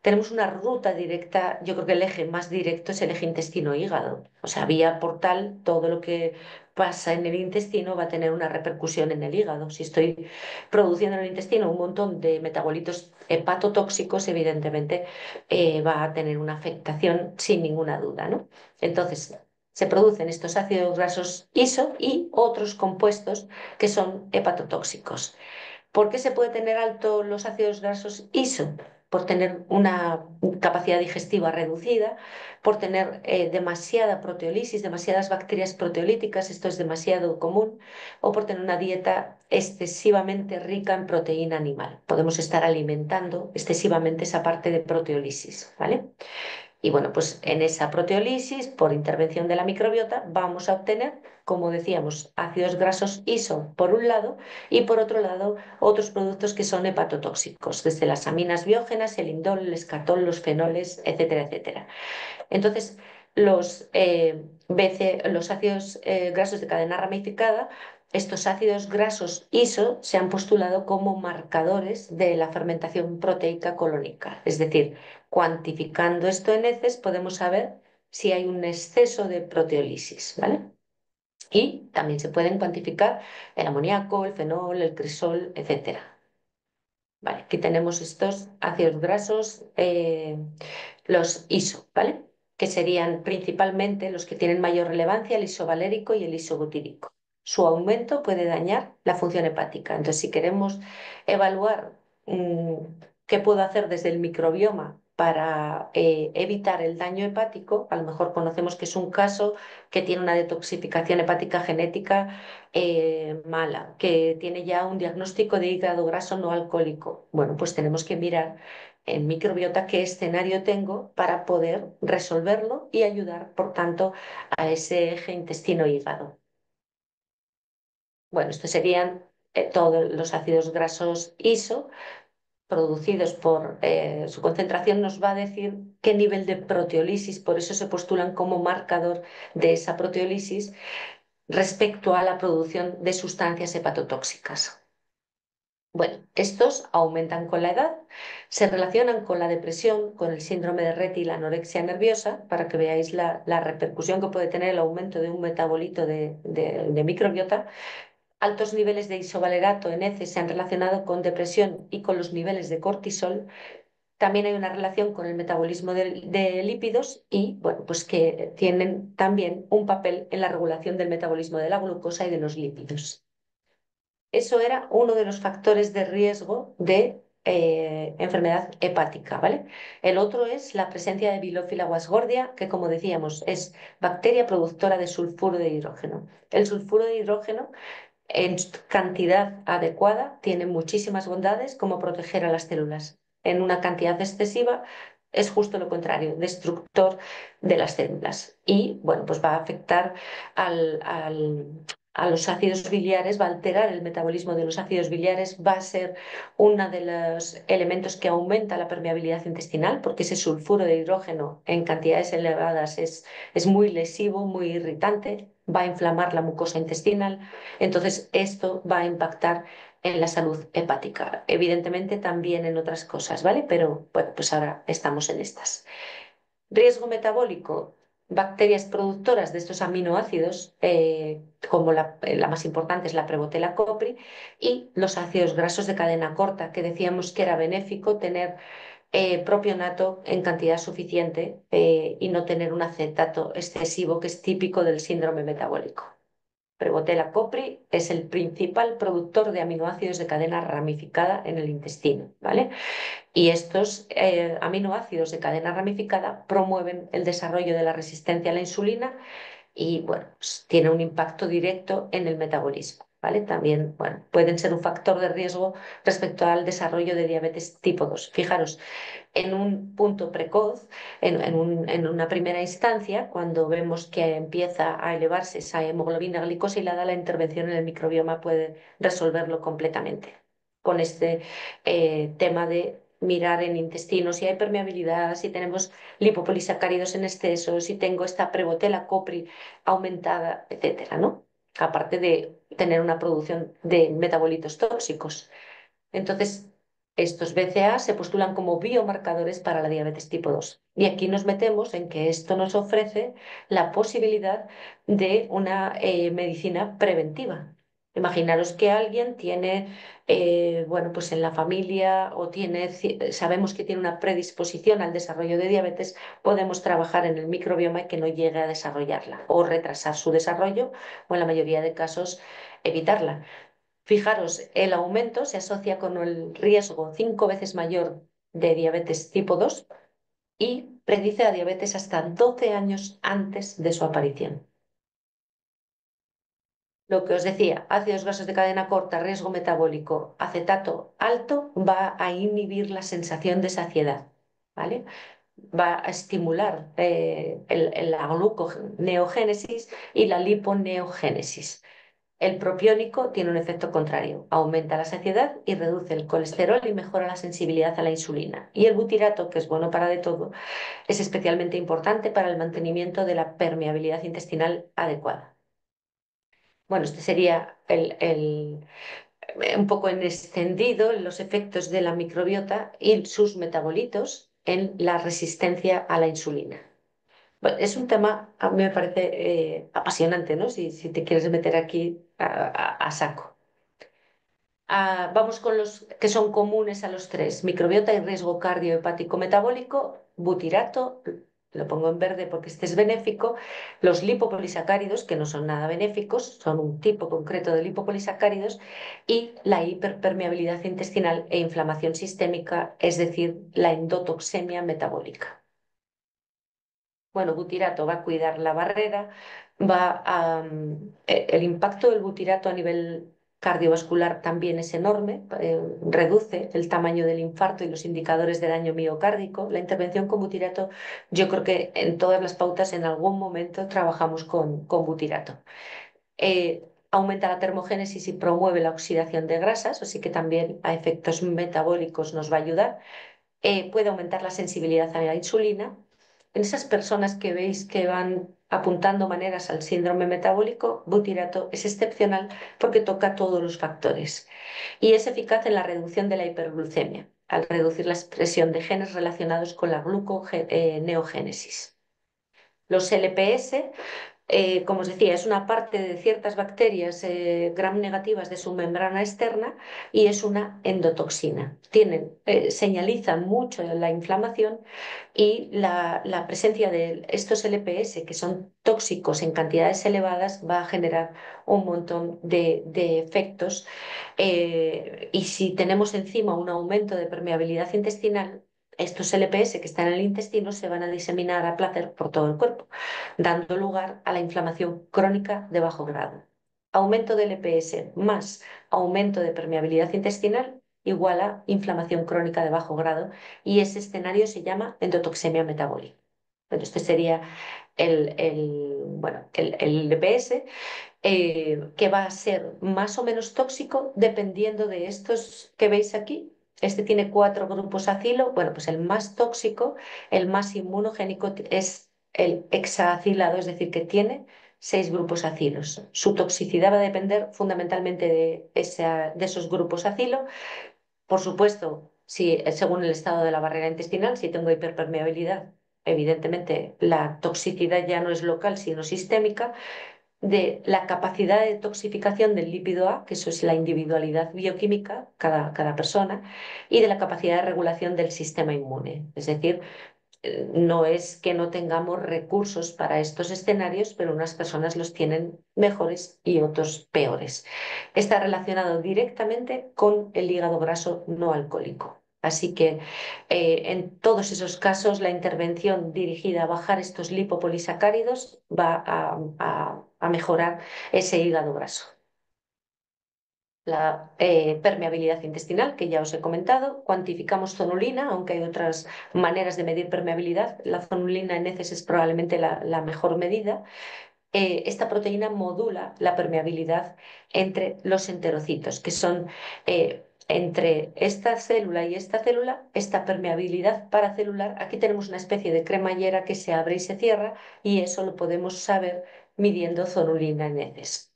Tenemos una ruta directa, yo creo que el eje más directo es el eje intestino-hígado. O sea, vía portal, todo lo que pasa en el intestino va a tener una repercusión en el hígado. Si estoy produciendo en el intestino un montón de metabolitos hepatotóxicos, evidentemente va a tener una afectación sin ninguna duda, ¿no? Entonces, se producen estos ácidos grasos ISO y otros compuestos que son hepatotóxicos. ¿Por qué se puede tener alto los ácidos grasos ISO? Por tener una capacidad digestiva reducida, por tener demasiada proteólisis, demasiadas bacterias proteolíticas, esto es demasiado común, o por tener una dieta excesivamente rica en proteína animal. Podemos estar alimentando excesivamente esa parte de proteólisis, ¿vale? Y bueno, pues en esa proteólisis, por intervención de la microbiota, vamos a obtener, como decíamos, ácidos grasos ISO por un lado y por otro lado otros productos que son hepatotóxicos, desde las aminas biógenas, el indol, el escatol, los fenoles, etcétera, etcétera. Entonces, los ácidos grasos de cadena ramificada, estos ácidos grasos ISO se han postulado como marcadores de la fermentación proteica colónica. Es decir, cuantificando esto en heces podemos saber si hay un exceso de proteólisis, ¿vale? Y también se pueden cuantificar el amoníaco, el fenol, el cresol, etcétera. Vale, aquí tenemos estos ácidos grasos, los ISO, ¿vale? Que serían principalmente los que tienen mayor relevancia, el isovalérico y el isobutírico. Su aumento puede dañar la función hepática. Entonces, si queremos evaluar qué puedo hacer desde el microbioma para evitar el daño hepático, a lo mejor conocemos que es un caso que tiene una detoxificación hepática genética mala, que tiene ya un diagnóstico de hígado graso no alcohólico. Bueno, pues tenemos que mirar en microbiota qué escenario tengo para poder resolverlo y ayudar, por tanto, a ese eje intestino-hígado. Bueno, estos serían todos los ácidos grasos ISO producidos por su concentración nos va a decir qué nivel de proteólisis, por eso se postulan como marcador de esa proteólisis respecto a la producción de sustancias hepatotóxicas. Bueno, estos aumentan con la edad, se relacionan con la depresión, con el síndrome de Rett y la anorexia nerviosa, para que veáis la repercusión que puede tener el aumento de un metabolito de microbiota. Altos niveles de isovalerato en heces se han relacionado con depresión y con los niveles de cortisol. También hay una relación con el metabolismo de lípidos y, bueno, pues que tienen también un papel en la regulación del metabolismo de la glucosa y de los lípidos. Eso era uno de los factores de riesgo de enfermedad hepática, ¿vale? El otro es la presencia de Bilophila guasgordia, que como decíamos es bacteria productora de sulfuro de hidrógeno. El sulfuro de hidrógeno en cantidad adecuada tiene muchísimas bondades como proteger a las células. En una cantidad excesiva es justo lo contrario, destructor de las células. Y bueno, pues va a afectar a los ácidos biliares, va a alterar el metabolismo de los ácidos biliares, va a ser uno de los elementos que aumenta la permeabilidad intestinal, porque ese sulfuro de hidrógeno en cantidades elevadas es muy lesivo, muy irritante, va a inflamar la mucosa intestinal. Entonces, esto va a impactar en la salud hepática. Evidentemente también en otras cosas, ¿vale? Pero bueno, pues ahora estamos en estas. Riesgo metabólico, bacterias productoras de estos aminoácidos, como la más importante es la Prevotella copri, y los ácidos grasos de cadena corta, que decíamos que era benéfico tener propionato en cantidad suficiente y no tener un acetato excesivo, que es típico del síndrome metabólico. Prevotella copri es el principal productor de aminoácidos de cadena ramificada en el intestino, ¿vale? Y estos aminoácidos de cadena ramificada promueven el desarrollo de la resistencia a la insulina y, bueno, pues, tiene un impacto directo en el metabolismo, ¿vale? También, bueno, pueden ser un factor de riesgo respecto al desarrollo de diabetes tipo 2. Fijaros, en un punto precoz, en una primera instancia, cuando vemos que empieza a elevarse esa hemoglobina glicosilada, la intervención en el microbioma puede resolverlo completamente. Con este tema de mirar en intestino si hay permeabilidad, si tenemos lipopolisacáridos en exceso, si tengo esta Prevotella copri aumentada, etcétera, ¿no? Aparte de tener una producción de metabolitos tóxicos. Entonces, estos BCA se postulan como biomarcadores para la diabetes tipo 2. Y aquí nos metemos en que esto nos ofrece la posibilidad de una medicina preventiva. Imaginaros que alguien tiene, bueno, pues en la familia o tiene, sabemos que tiene una predisposición al desarrollo de diabetes, podemos trabajar en el microbioma y que no llegue a desarrollarla o retrasar su desarrollo o en la mayoría de casos evitarla. Fijaros, el aumento se asocia con el riesgo 5 veces mayor de diabetes tipo 2 y predice a diabetes hasta 12 años antes de su aparición. Lo que os decía, ácidos grasos de cadena corta, riesgo metabólico, acetato alto, va a inhibir la sensación de saciedad, ¿vale? Va a estimular la gluconeogénesis y la liponeogénesis. El propiónico tiene un efecto contrario, aumenta la saciedad y reduce el colesterol y mejora la sensibilidad a la insulina. Y el butirato, que es bueno para de todo, es especialmente importante para el mantenimiento de la permeabilidad intestinal adecuada. Bueno, este sería un poco en extendido los efectos de la microbiota y sus metabolitos en la resistencia a la insulina. Bueno, es un tema, a mí me parece apasionante, ¿no? Si te quieres meter aquí a saco. Vamos con los que son comunes a los tres: microbiota y riesgo cardiohepático metabólico, butirato, lo pongo en verde porque este es benéfico, los lipopolisacáridos, que no son nada benéficos, son un tipo concreto de lipopolisacáridos, y la hiperpermeabilidad intestinal e inflamación sistémica, es decir, la endotoxemia metabólica. Bueno, butirato va a cuidar la barrera, el impacto del butirato a nivel cardiovascular también es enorme, reduce el tamaño del infarto y los indicadores de daño miocárdico. La intervención con butirato, yo creo que en todas las pautas en algún momento trabajamos con butirato. Aumenta la termogénesis y promueve la oxidación de grasas, así que también a efectos metabólicos nos va a ayudar. Puede aumentar la sensibilidad a la insulina. En esas personas que veis que van apuntando maneras al síndrome metabólico, butirato es excepcional porque toca todos los factores y es eficaz en la reducción de la hiperglucemia, al reducir la expresión de genes relacionados con la gluconeogénesis. Los LPS, como os decía, es una parte de ciertas bacterias gram negativas de su membrana externa y es una endotoxina. Señalizan mucho la inflamación y la presencia de estos LPS, que son tóxicos en cantidades elevadas, va a generar un montón de efectos. Y si tenemos encima un aumento de permeabilidad intestinal, estos LPS que están en el intestino se van a diseminar a placer por todo el cuerpo, dando lugar a la inflamación crónica de bajo grado. Aumento del EPS más aumento de permeabilidad intestinal igual a inflamación crónica de bajo grado y ese escenario se llama endotoxemia metabólica. Bueno, este sería el DPS, que va a ser más o menos tóxico dependiendo de estos que veis aquí. Este tiene 4 grupos acilo. Bueno, pues el más tóxico, el más inmunogénico es el hexaacilado, es decir, que tiene 6 grupos acilos. Su toxicidad va a depender fundamentalmente de esos grupos acilo. Por supuesto, si, según el estado de la barrera intestinal, si tengo hiperpermeabilidad, evidentemente la toxicidad ya no es local, sino sistémica, de la capacidad de toxificación del lípido A, que eso es la individualidad bioquímica, cada persona, y de la capacidad de regulación del sistema inmune. Es decir, no es que no tengamos recursos para estos escenarios, pero unas personas los tienen mejores y otros peores. Está relacionado directamente con el hígado graso no alcohólico. Así que en todos esos casos la intervención dirigida a bajar estos lipopolisacáridos va a mejorar ese hígado graso. La permeabilidad intestinal, que ya os he comentado, cuantificamos zonulina, aunque hay otras maneras de medir permeabilidad. La zonulina en heces es probablemente la mejor medida. Esta proteína modula la permeabilidad entre los enterocitos, que son entre esta célula y esta célula, esta permeabilidad paracelular. Aquí tenemos una especie de cremallera que se abre y se cierra, y eso lo podemos saber midiendo zonulina en heces.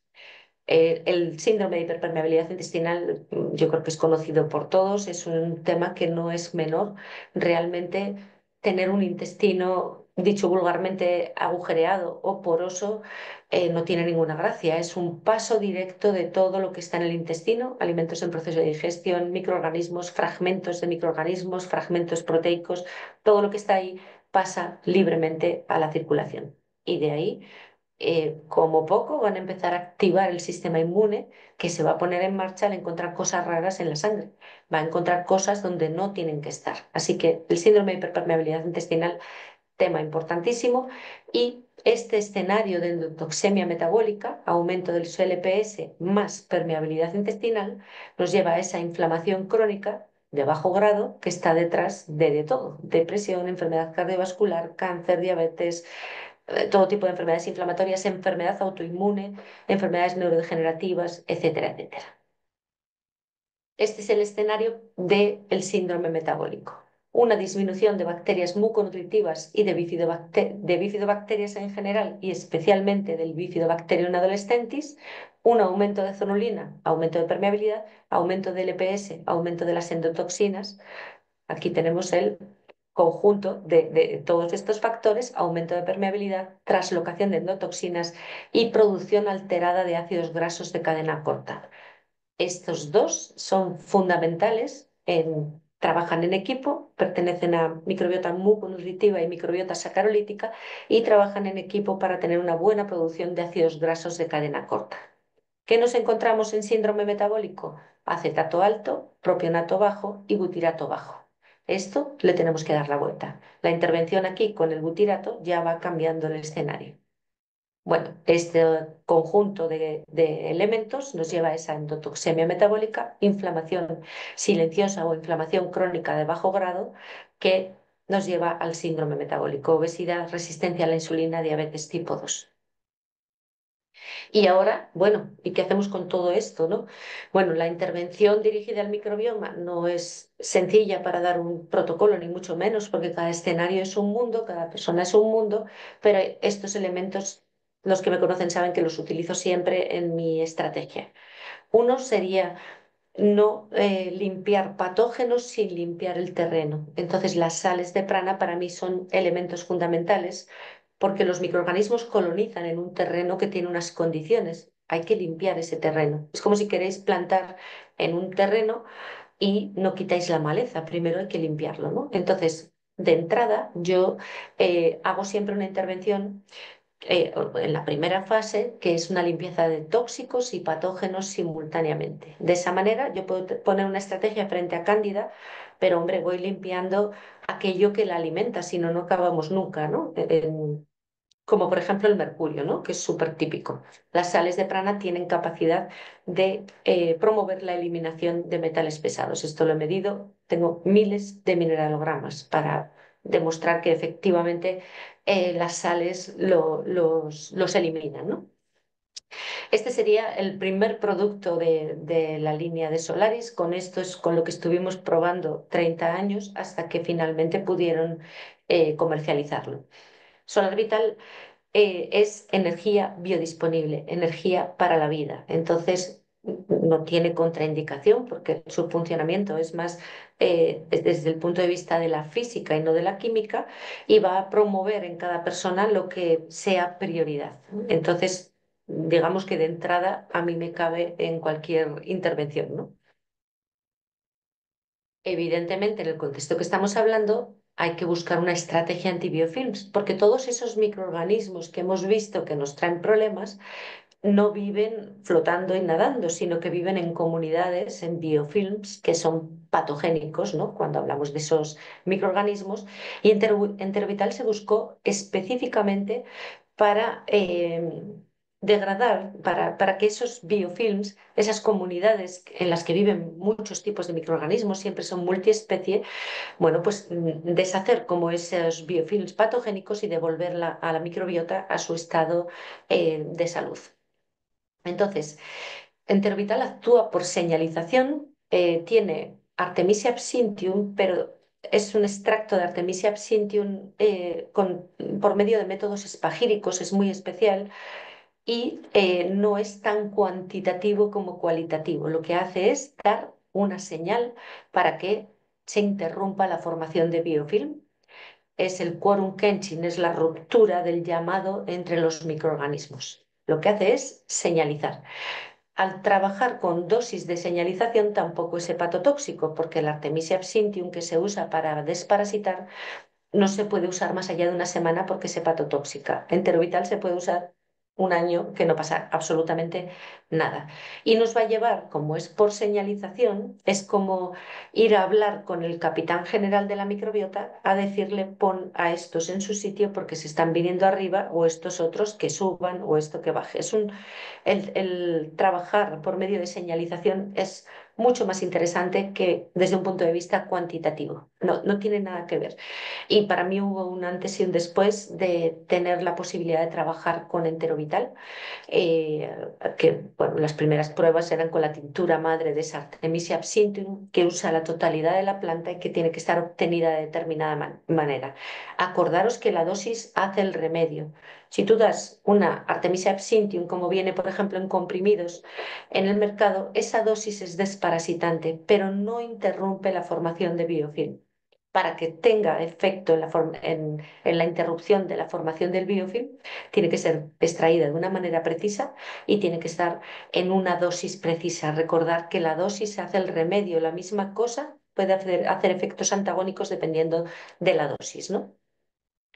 El síndrome de hiperpermeabilidad intestinal, yo creo que es conocido por todos, es un tema que no es menor. Realmente tener un intestino, dicho vulgarmente, agujereado o poroso, no tiene ninguna gracia. Es un paso directo de todo lo que está en el intestino: alimentos en proceso de digestión, microorganismos, fragmentos de microorganismos, fragmentos proteicos. Todo lo que está ahí pasa libremente a la circulación. Y de ahí, como poco, van a empezar a activar el sistema inmune, que se va a poner en marcha al encontrar cosas raras en la sangre. Va a encontrar cosas donde no tienen que estar. Así que el síndrome de hiperpermeabilidad intestinal, tema importantísimo. Y este escenario de endotoxemia metabólica, aumento del su LPS más permeabilidad intestinal, nos lleva a esa inflamación crónica de bajo grado que está detrás de todo: depresión, enfermedad cardiovascular, cáncer, diabetes, todo tipo de enfermedades inflamatorias, enfermedad autoinmune, enfermedades neurodegenerativas, etcétera, etcétera. Este es el escenario del síndrome metabólico: una disminución de bacterias muconutritivas y de bifidobacterias en general, y especialmente del Bifidobacterium adolescentis, un aumento de zonulina, aumento de permeabilidad, aumento del EPS, aumento de las endotoxinas. Aquí tenemos el conjunto de todos estos factores: aumento de permeabilidad, translocación de endotoxinas y producción alterada de ácidos grasos de cadena corta. Estos dos son fundamentales, trabajan en equipo, pertenecen a microbiota muconutritiva y microbiota sacarolítica, y trabajan en equipo para tener una buena producción de ácidos grasos de cadena corta. ¿Qué nos encontramos en síndrome metabólico? Acetato alto, propionato bajo y butirato bajo. Esto le tenemos que dar la vuelta. La intervención aquí con el butirato ya va cambiando el escenario. Bueno, este conjunto de elementos nos lleva a esa endotoxemia metabólica, inflamación silenciosa o inflamación crónica de bajo grado, que nos lleva al síndrome metabólico: obesidad, resistencia a la insulina, diabetes tipo 2. Y ahora, bueno, ¿y qué hacemos con todo esto, no? Bueno, la intervención dirigida al microbioma no es sencilla para dar un protocolo, ni mucho menos, porque cada escenario es un mundo, cada persona es un mundo, pero estos elementos, los que me conocen saben que los utilizo siempre en mi estrategia. Uno sería no limpiar patógenos sin limpiar el terreno. Entonces, las sales de prana para mí son elementos fundamentales, porque los microorganismos colonizan en un terreno que tiene unas condiciones. Hay que limpiar ese terreno. Es como si queréis plantar en un terreno y no quitáis la maleza, primero hay que limpiarlo, ¿no? Entonces, de entrada, yo hago siempre una intervención en la primera fase, que es una limpieza de tóxicos y patógenos simultáneamente. De esa manera yo puedo poner una estrategia frente a Cándida, pero hombre, voy limpiando aquello que la alimenta, si no, no acabamos nunca, ¿no? como por ejemplo el mercurio, ¿no? Que es súper típico. Las sales de prana tienen capacidad de promover la eliminación de metales pesados. Esto lo he medido, tengo miles de mineralogramas para demostrar que efectivamente las sales los eliminan, ¿no? Este sería el primer producto de la línea de Solaris. Con esto es con lo que estuvimos probando 30 años hasta que finalmente pudieron comercializarlo. Solar Vital es energía biodisponible, energía para la vida. Entonces, no tiene contraindicación porque su funcionamiento es más desde el punto de vista de la física y no de la química, y va a promover en cada persona lo que sea prioridad. Entonces, digamos que de entrada a mí me cabe en cualquier intervención, ¿no? Evidentemente, en el contexto que estamos hablando, hay que buscar una estrategia antibiofilms, porque todos esos microorganismos que hemos visto que nos traen problemas no viven flotando y nadando, sino que viven en comunidades, en biofilms, que son patogénicos, ¿no? Cuando hablamos de esos microorganismos. Y Enterovital se buscó específicamente para degradar, para que esos biofilms, esas comunidades en las que viven muchos tipos de microorganismos, siempre son multiespecie, bueno, pues deshacer como esos biofilms patogénicos y devolverla a la microbiota a su estado de salud. Entonces, Enterovital actúa por señalización, tiene Artemisia absinthium, pero es un extracto de Artemisia absinthium por medio de métodos espagíricos, es muy especial y no es tan cuantitativo como cualitativo. Lo que hace es dar una señal para que se interrumpa la formación de biofilm. Es el quorum kenshin, es la ruptura del llamado entre los microorganismos. Lo que hace es señalizar. Al trabajar con dosis de señalización tampoco es hepatotóxico, porque el Artemisia absinthium que se usa para desparasitar no se puede usar más allá de una semana porque es hepatotóxica. Enterovital se puede usar un año que no pasa absolutamente nada. Y nos va a llevar, como es por señalización, es como ir a hablar con el capitán general de la microbiota a decirle pon a estos en su sitio porque se están viniendo arriba, o estos otros que suban, o esto que baje. El trabajar por medio de señalización es mucho más interesante que desde un punto de vista cuantitativo. No, no tiene nada que ver. Y para mí hubo un antes y un después de tener la posibilidad de trabajar con Enterovital, eh, que bueno, las primeras pruebas eran con la tintura madre de Artemisia absinthium, que usa la totalidad de la planta y que tiene que estar obtenida de determinada manera. Acordaros que la dosis hace el remedio. Si tú das una Artemisia absinthium, como viene por ejemplo en comprimidos en el mercado, esa dosis es desparasitante, pero no interrumpe la formación de biofilm. Para que tenga efecto en la interrupción de la formación del biofilm, tiene que ser extraída de una manera precisa y tiene que estar en una dosis precisa. Recordar que la dosis hace el remedio, la misma cosa puede hacer efectos antagónicos dependiendo de la dosis, ¿no?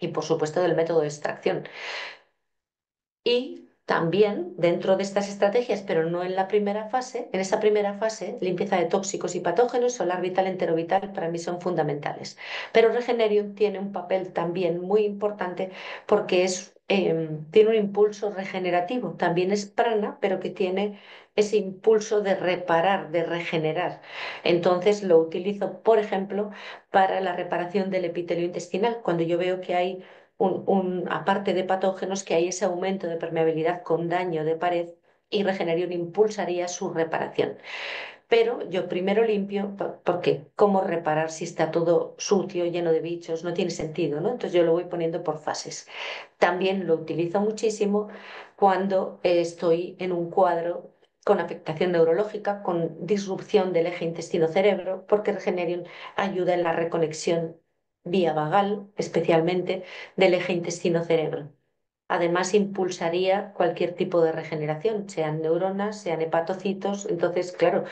Y por supuesto del método de extracción. Y también dentro de estas estrategias, pero no en la primera fase, en esa primera fase, limpieza de tóxicos y patógenos, Solar Vital, Enterovital para mí son fundamentales. Pero Regenerium tiene un papel también muy importante porque tiene un impulso regenerativo. También es prana, pero que tiene ese impulso de reparar, de regenerar. Entonces lo utilizo, por ejemplo, para la reparación del epitelio intestinal. Cuando yo veo que hay aparte de patógenos, que hay ese aumento de permeabilidad con daño de pared, y Regenerium impulsaría su reparación. Pero yo primero limpio, porque ¿cómo reparar si está todo sucio, lleno de bichos? No tiene sentido, ¿no? Entonces yo lo voy poniendo por fases. También lo utilizo muchísimo cuando estoy en un cuadro con afectación neurológica, con disrupción del eje intestino-cerebro, porque Regenerium ayuda en la reconexión vía vagal, especialmente del eje intestino-cerebro. Además, impulsaría cualquier tipo de regeneración, sean neuronas, sean hepatocitos. Entonces, claro,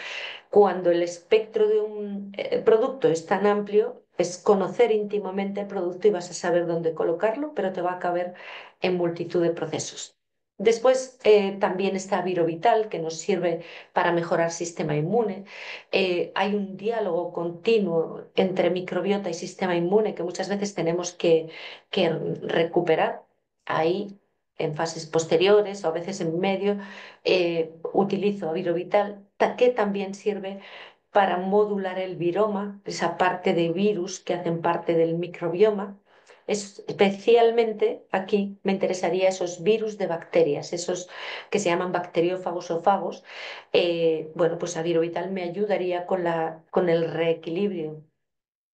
cuando el espectro de un producto es tan amplio, es conocer íntimamente el producto y vas a saber dónde colocarlo, pero te va a caber en multitud de procesos. Después también está Virovital, que nos sirve para mejorar sistema inmune. Hay un diálogo continuo entre microbiota y sistema inmune que muchas veces tenemos que recuperar. Ahí, en fases posteriores o a veces en medio, utilizo a Virovital, que también sirve para modular el viroma, esa parte de virus que hacen parte del microbioma. Especialmente aquí me interesaría esos virus de bacterias, esos que se llaman bacteriófagos o fagos. Bueno, pues a Virovital me ayudaría con el reequilibrio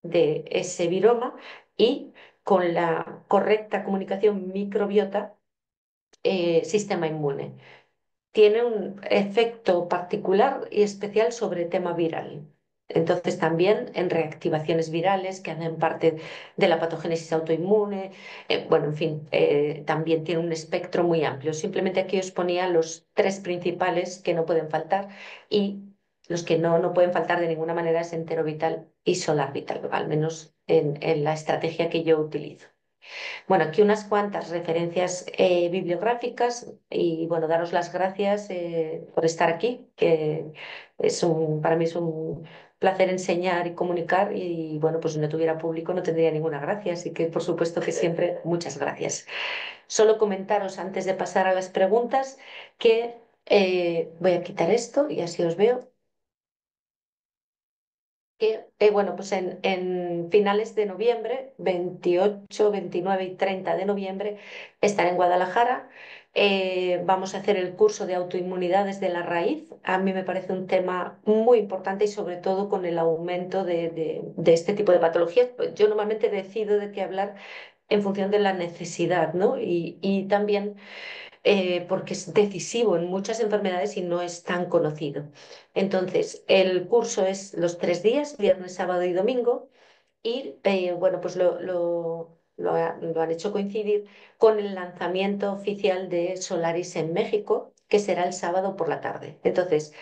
de ese viroma y con la correcta comunicación microbiota, sistema inmune. Tiene un efecto particular y especial sobre el tema viral. Entonces también en reactivaciones virales que hacen parte de la patogénesis autoinmune, bueno, en fin, también tiene un espectro muy amplio. Simplemente aquí os ponía los tres principales que no pueden faltar, y los que no pueden faltar de ninguna manera es Enterovital y Solar Vital, al menos en la estrategia que yo utilizo. Bueno, aquí unas cuantas referencias bibliográficas y bueno, daros las gracias por estar aquí, que para mí es un placer enseñar y comunicar, y bueno, pues si no tuviera público no tendría ninguna gracia, así que por supuesto que siempre muchas gracias. Solo comentaros antes de pasar a las preguntas que voy a quitar esto y así os veo que, bueno, pues en finales de noviembre, 28, 29 y 30 de noviembre, estaré en Guadalajara. Vamos a hacer el curso de autoinmunidad desde la raíz. A mí me parece un tema muy importante y sobre todo con el aumento de este tipo de patologías. Pues yo normalmente decido de qué hablar en función de la necesidad, ¿no? Y también porque es decisivo en muchas enfermedades y no es tan conocido. Entonces, el curso es los 3 días, viernes, sábado y domingo, y bueno, pues lo han hecho coincidir con el lanzamiento oficial de Solaris en México, que será el sábado por la tarde. Entonces,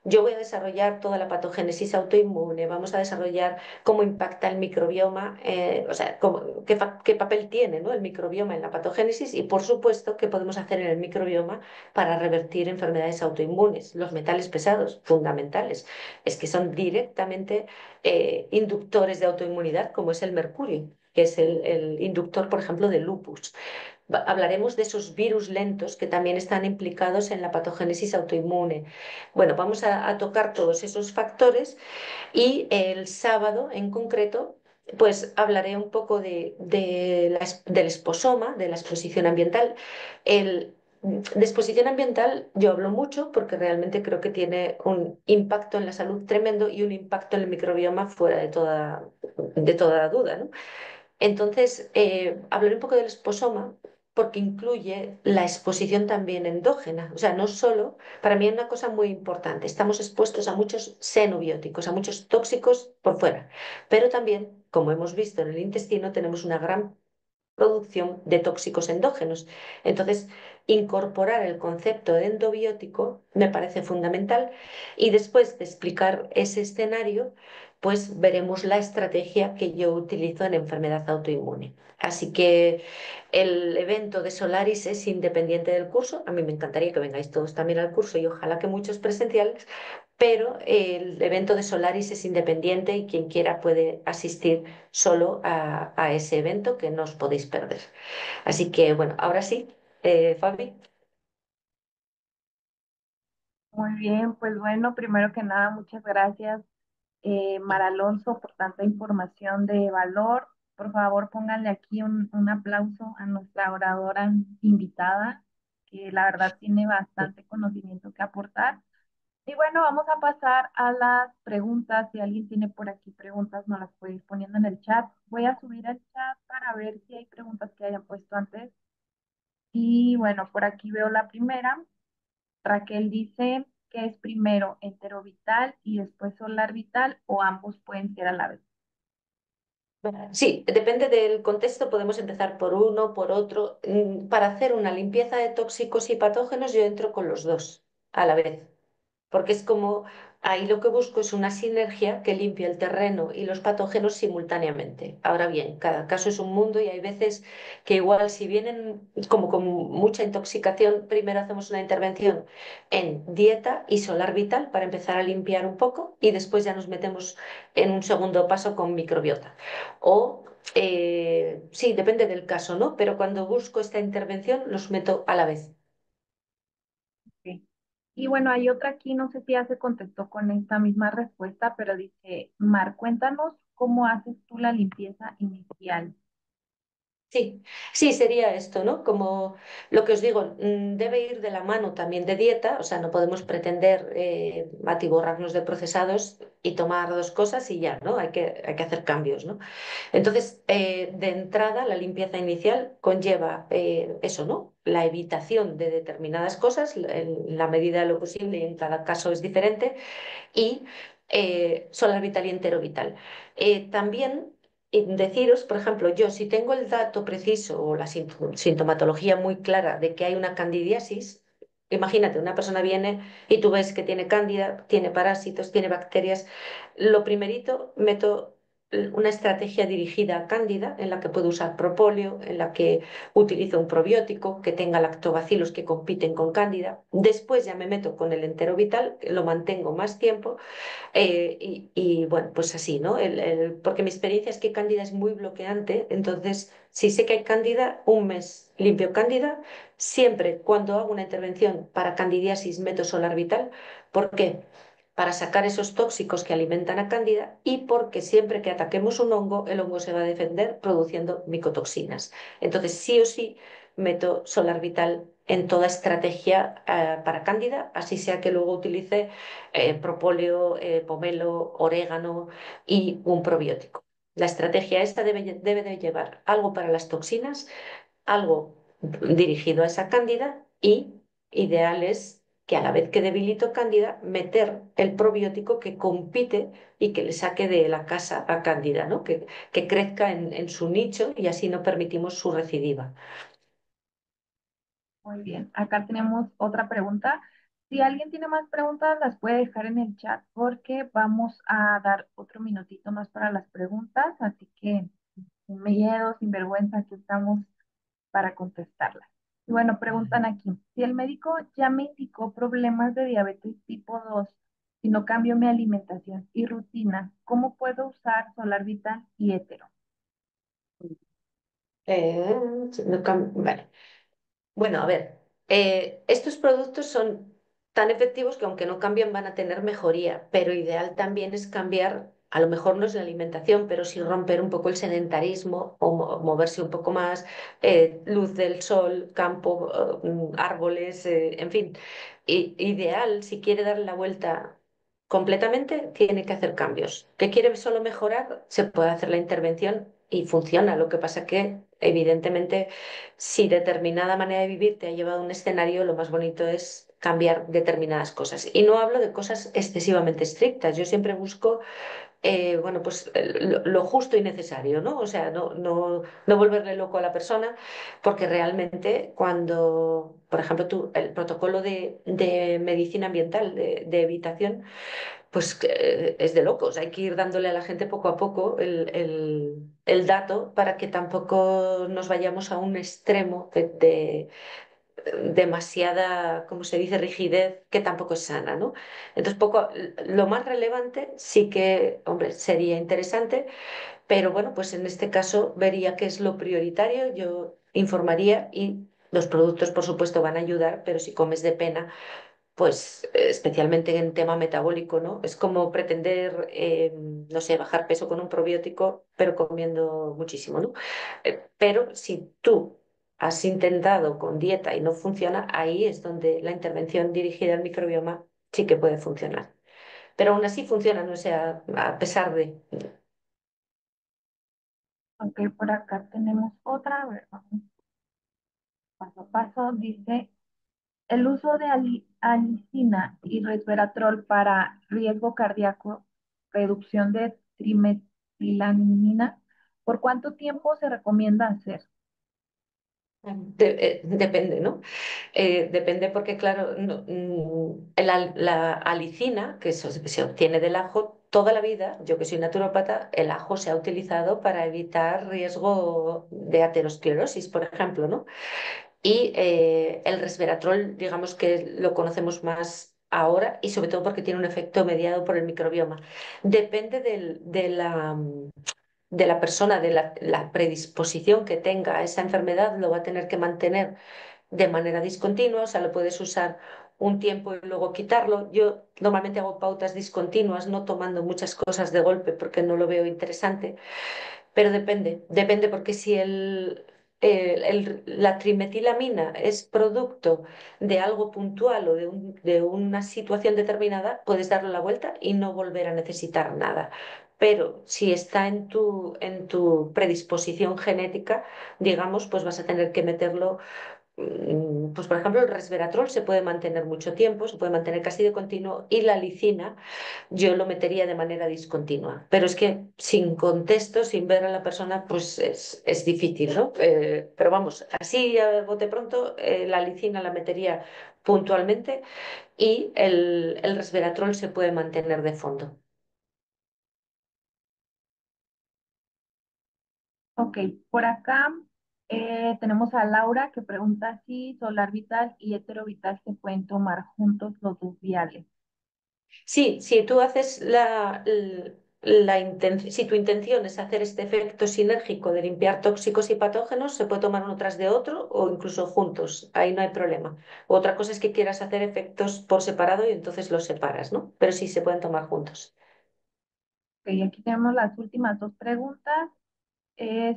yo voy a desarrollar toda la patogénesis autoinmune, vamos a desarrollar cómo impacta el microbioma, o sea, qué papel tiene, ¿no?, el microbioma en la patogénesis, y por supuesto qué podemos hacer en el microbioma para revertir enfermedades autoinmunes. Los metales pesados, fundamentales, es que son directamente inductores de autoinmunidad, como es el mercurio, que es el inductor, por ejemplo, del lupus. Hablaremos de esos virus lentos que también están implicados en la patogénesis autoinmune. Bueno, vamos a tocar todos esos factores, y el sábado en concreto pues hablaré un poco del esposoma, de la exposición ambiental. De exposición ambiental yo hablo mucho porque realmente creo que tiene un impacto en la salud tremendo y un impacto en el microbioma fuera de toda duda, ¿no? Entonces, hablaré un poco del esposoma porque incluye la exposición también endógena. O sea, no solo, para mí es una cosa muy importante, estamos expuestos a muchos xenobióticos, a muchos tóxicos por fuera, pero también, como hemos visto en el intestino, tenemos una gran producción de tóxicos endógenos. Entonces, incorporar el concepto de endobiótico me parece fundamental, y después de explicar ese escenario, pues veremos la estrategia que yo utilizo en enfermedad autoinmune. Así que el evento de Solaris es independiente del curso. A mí me encantaría que vengáis todos también al curso y ojalá que muchos presenciales, pero el evento de Solaris es independiente y quien quiera puede asistir solo a ese evento, que no os podéis perder. Así que bueno, ahora sí, Fabi. Muy bien, pues bueno, primero que nada, muchas gracias, Mar Alonso, por tanta información de valor. Por favor, pónganle aquí un aplauso a nuestra oradora invitada, que la verdad tiene bastante conocimiento que aportar. Y bueno, vamos a pasar a las preguntas. Si alguien tiene por aquí preguntas, nos las puede ir poniendo en el chat. Voy a subir el chat para ver si hay preguntas que hayan puesto antes. Y bueno, por aquí veo la primera. Raquel dice que es primero enterovital y después solar vital, o ambos pueden ser a la vez. Sí, depende del contexto, podemos empezar por uno, por otro. Para hacer una limpieza de tóxicos y patógenos, yo entro con los dos a la vez, porque es como ahí lo que busco es una sinergia que limpie el terreno y los patógenos simultáneamente. Ahora bien, cada caso es un mundo y hay veces que igual si vienen como con mucha intoxicación, primero hacemos una intervención en dieta y solar vital para empezar a limpiar un poco, y después ya nos metemos en un segundo paso con microbiota. O sí, depende del caso, ¿no? Pero cuando busco esta intervención los meto a la vez. Ok. Y bueno, hay otra aquí, no sé si ya se contestó con esta misma respuesta, pero dice, Mar, cuéntanos cómo haces tú la limpieza inicial. Sí, sí, sería esto, ¿no? Como lo que os digo, debe ir de la mano también de dieta, o sea, no podemos pretender atiborrarnos de procesados y tomar dos cosas y ya, ¿no? Hay que hacer cambios, ¿no? Entonces, de entrada, la limpieza inicial conlleva eso, ¿no? La evitación de determinadas cosas en la medida de lo posible y en cada caso es diferente y solar vital y entero vital. También deciros, por ejemplo, yo si tengo el dato preciso o la sintomatología muy clara de que hay una candidiasis, imagínate, una persona viene y tú ves que tiene cándida, tiene parásitos, tiene bacterias, lo primerito meto una estrategia dirigida a cándida en la que puedo usar propóleo, en la que utilizo un probiótico que tenga lactobacilos que compiten con cándida. Después ya me meto con el entero vital, lo mantengo más tiempo bueno, pues así, ¿no? Porque mi experiencia es que Cándida es muy bloqueante, entonces si sé que hay Cándida, un mes limpio Cándida, siempre cuando hago una intervención para candidiasis meto solar vital. ¿Por qué? Para sacar esos tóxicos que alimentan a Cándida y porque siempre que ataquemos un hongo, el hongo se va a defender produciendo micotoxinas. Entonces, sí o sí, meto solar vital en toda estrategia para Cándida, así sea que luego utilice propóleo, pomelo, orégano y un probiótico. La estrategia esta debe de llevar algo para las toxinas, algo dirigido a esa cándida y ideal es que a la vez que debilito cándida, meter el probiótico que compite y que le saque de la casa a cándida, ¿no? Que crezca en su nicho y así no permitimos su recidiva. Muy bien, acá tenemos otra pregunta. Si alguien tiene más preguntas, las puede dejar en el chat porque vamos a dar otro minutito más para las preguntas, así que sin miedo, sin vergüenza, aquí estamos para contestarlas. Y bueno, preguntan aquí, si el médico ya me indicó problemas de diabetes tipo 2, si no cambio mi alimentación y rutina, ¿cómo puedo usar Solar Vital y Hétero? Eh, vale. Bueno, a ver, estos productos son tan efectivos que aunque no cambien van a tener mejoría, pero ideal también es cambiar, a lo mejor no es la alimentación, pero sí romper un poco el sedentarismo o moverse un poco más, luz del sol, campo, árboles, en fin. Ideal, si quiere darle la vuelta completamente, tiene que hacer cambios. ¿Que quiere solo mejorar? Se puede hacer la intervención y funciona. Lo que pasa que, evidentemente, si determinada manera de vivir te ha llevado a un escenario, lo más bonito es cambiar determinadas cosas. Y no hablo de cosas excesivamente estrictas. Yo siempre busco, bueno, pues lo justo y necesario, ¿no? O sea, no volverle loco a la persona, porque realmente cuando, por ejemplo, el protocolo de medicina ambiental, de evitación, pues es de locos. Hay que ir dándole a la gente poco a poco el dato para que tampoco nos vayamos a un extremo de demasiada, como se dice, rigidez que tampoco es sana, ¿no? Entonces, lo más relevante sí que, hombre, sería interesante, pero bueno, pues en este caso vería qué es lo prioritario, yo informaría y los productos, por supuesto, van a ayudar, pero si comes de pena pues especialmente en tema metabólico, ¿no? Es como pretender, no sé, bajar peso con un probiótico, pero comiendo muchísimo, ¿no? Pero si tú has intentado con dieta y no funciona, ahí es donde la intervención dirigida al microbioma sí que puede funcionar. Pero aún así funciona, no sea, a pesar de... Ok, por acá tenemos otra, a ver, vamos paso a paso. Dice, el uso de alicina y resveratrol para riesgo cardíaco, reducción de trimetilamina, ¿por cuánto tiempo se recomienda hacer? Depende, ¿no? Depende porque, claro, la alicina, que se obtiene del ajo, toda la vida, yo que soy naturópata, el ajo se ha utilizado para evitar riesgo de aterosclerosis, por ejemplo, ¿no? Y el resveratrol, digamos que lo conocemos más ahora y sobre todo porque tiene un efecto mediado por el microbioma. Depende de la persona, de la predisposición que tenga a esa enfermedad, lo va a tener que mantener de manera discontinua, o sea, lo puedes usar un tiempo y luego quitarlo. Yo normalmente hago pautas discontinuas, no tomando muchas cosas de golpe porque no lo veo interesante, pero depende porque si la trimetilamina es producto de algo puntual o de una situación determinada, puedes darle la vuelta y no volver a necesitar nada. Pero si está en tu predisposición genética, digamos, pues vas a tener que meterlo. Pues por ejemplo, el resveratrol se puede mantener mucho tiempo, se puede mantener casi de continuo, y la lisina yo lo metería de manera discontinua. Pero es que sin contexto, sin ver a la persona, pues es difícil, ¿no? Pero vamos, así a bote pronto, la lisina la metería puntualmente y el resveratrol se puede mantener de fondo. Ok, por acá tenemos a Laura que pregunta si Solar Vital y Hetero Vital se pueden tomar juntos los dos viales. Sí, si tú haces si tu intención es hacer este efecto sinérgico de limpiar tóxicos y patógenos, se puede tomar uno tras de otro o incluso juntos, ahí no hay problema. Otra cosa es que quieras hacer efectos por separado y entonces los separas, ¿no? Pero sí se pueden tomar juntos. Ok, aquí tenemos las últimas dos preguntas.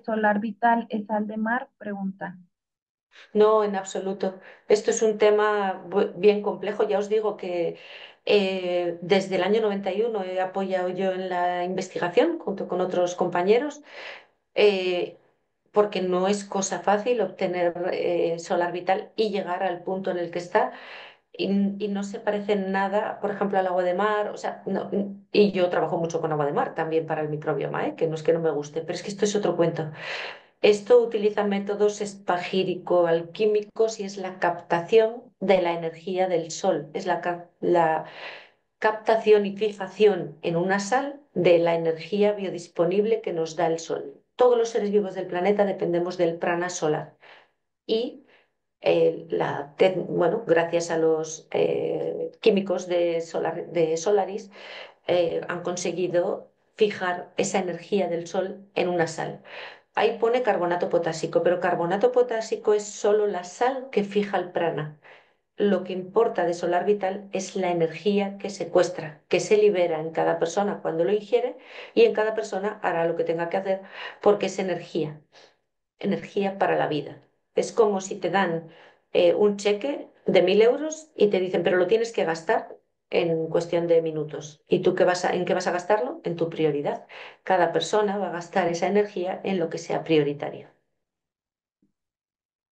Solar Vital es sal de mar, pregunta. No, en absoluto. Esto es un tema bien complejo. Ya os digo que desde el año 91 he apoyado yo en la investigación junto con otros compañeros, eh, porque no es cosa fácil obtener Solar Vital y llegar al punto en el que está. Y no se parece en nada, por ejemplo, al agua de mar. O sea, y yo trabajo mucho con agua de mar también para el microbioma, que no es que no me guste, pero es que esto es otro cuento. Esto utiliza métodos espagírico-alquímicos y es la captación de la energía del sol. Es la captación y fijación en una sal de la energía biodisponible que nos da el sol. Todos los seres vivos del planeta dependemos del prana solar. Y bueno, gracias a los químicos de Solaris, han conseguido fijar esa energía del sol en una sal. Ahí pone carbonato potásico, pero carbonato potásico es solo la sal que fija el prana. Lo que importa de Solar Vital es la energía que secuestra, que se libera en cada persona cuando lo ingiere, y en cada persona hará lo que tenga que hacer porque es energía para la vida. Es como si te dan un cheque de 1.000 euros y te dicen, pero lo tienes que gastar en cuestión de minutos. ¿Y tú en qué vas a gastarlo? En tu prioridad. Cada persona va a gastar esa energía en lo que sea prioritario.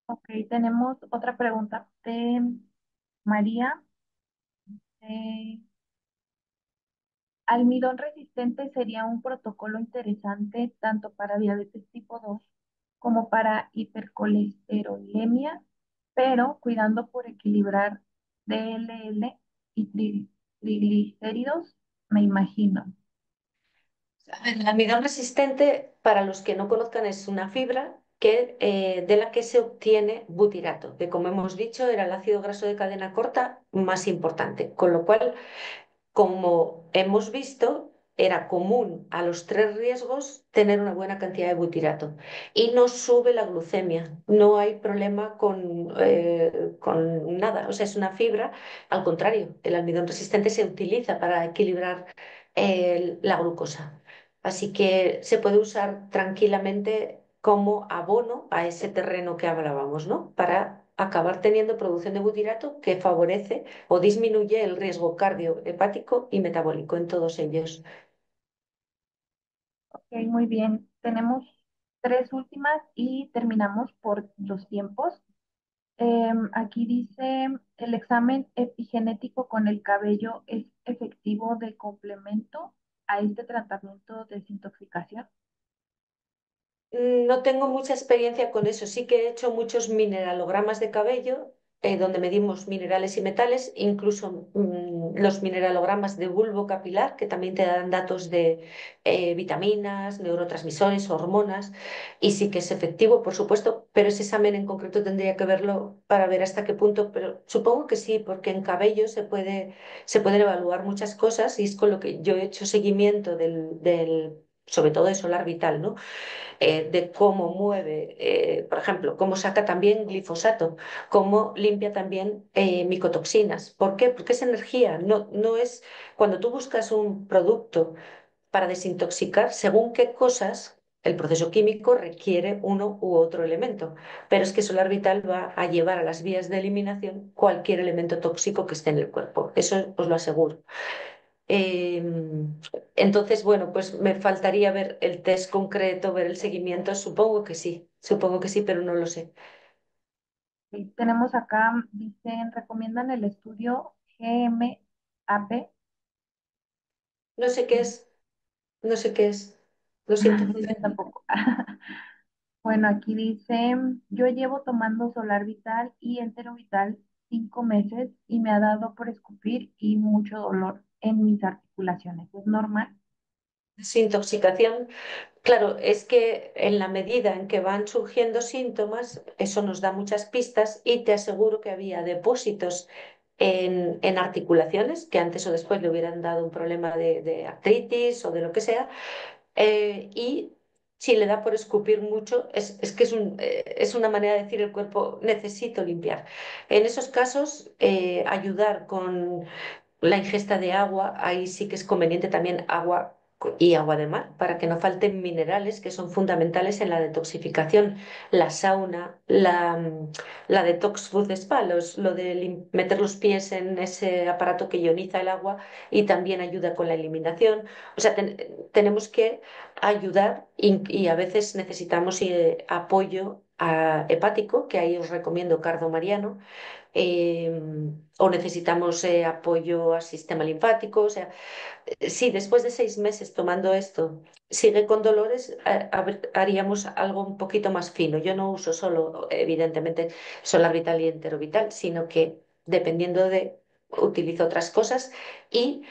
Ok, tenemos otra pregunta de María. Almidón resistente sería un protocolo interesante tanto para diabetes tipo 2 como para hipercolesterolemia, pero cuidando por equilibrar DLL y triglicéridos, me imagino. A ver, el almidón resistente, para los que no conozcan, es una fibra de la que se obtiene butirato, que como hemos dicho era el ácido graso de cadena corta más importante, con lo cual, como hemos visto, era común a los tres riesgos tener una buena cantidad de butirato y no sube la glucemia, no hay problema con nada, o sea, es una fibra, al contrario, el almidón resistente se utiliza para equilibrar la glucosa, así que se puede usar tranquilamente como abono a ese terreno que hablábamos, ¿no? Para acabar teniendo producción de butirato que favorece o disminuye el riesgo cardiohepático y metabólico en todos ellos. Ok, muy bien. Tenemos tres últimas y terminamos por los tiempos. Aquí dice, ¿el examen epigenético con el cabello es efectivo de complemento a este tratamiento de desintoxicación? No tengo mucha experiencia con eso. Sí que he hecho muchos mineralogramas de cabello, donde medimos minerales y metales, incluso los mineralogramas de bulbo capilar, que también te dan datos de vitaminas, neurotransmisores, hormonas, y sí que es efectivo, por supuesto, pero ese examen en concreto tendría que verlo para ver hasta qué punto, pero supongo que sí, porque en cabello se pueden evaluar muchas cosas y es con lo que yo he hecho seguimiento del sobre todo de Solar Vital, ¿no? De cómo mueve, por ejemplo, cómo saca también glifosato, cómo limpia también micotoxinas. ¿Por qué? Porque es energía, no es cuando tú buscas un producto para desintoxicar, según qué cosas, el proceso químico requiere uno u otro elemento. Pero es que Solar Vital va a llevar a las vías de eliminación cualquier elemento tóxico que esté en el cuerpo. Eso os lo aseguro. Eh, entonces, bueno, pues me faltaría ver el test concreto, ver el seguimiento. Supongo que sí, pero no lo sé. Tenemos acá, dicen, recomiendan el estudio GMAP. No sé qué es, no sé qué es. Lo siento. Yo tampoco. Bueno, aquí dice, yo llevo tomando Solar Vital y Entero Vital 5 meses y me ha dado por escupir y mucho dolor en mis articulaciones. ¿Es normal? Desintoxicación. Claro, es que en la medida en que van surgiendo síntomas, eso nos da muchas pistas y te aseguro que había depósitos en articulaciones que antes o después le hubieran dado un problema de artritis o de lo que sea. Y si le da por escupir mucho, es que es una manera de decir el cuerpo, necesito limpiar. En esos casos, ayudar con la ingesta de agua, ahí sí que es conveniente también agua y agua de mar, para que no falten minerales que son fundamentales en la detoxificación. La sauna, la detox food spa, lo de meter los pies en ese aparato que ioniza el agua y también ayuda con la eliminación. O sea, tenemos que ayudar y a veces necesitamos apoyo hepático, que ahí os recomiendo Cardo Mariano, o necesitamos apoyo al sistema linfático. O sea, si después de 6 meses tomando esto sigue con dolores, haríamos algo un poquito más fino. Yo no uso solo, evidentemente, Solar Vital y Enterovital, sino que dependiendo de, utilizo otras cosas y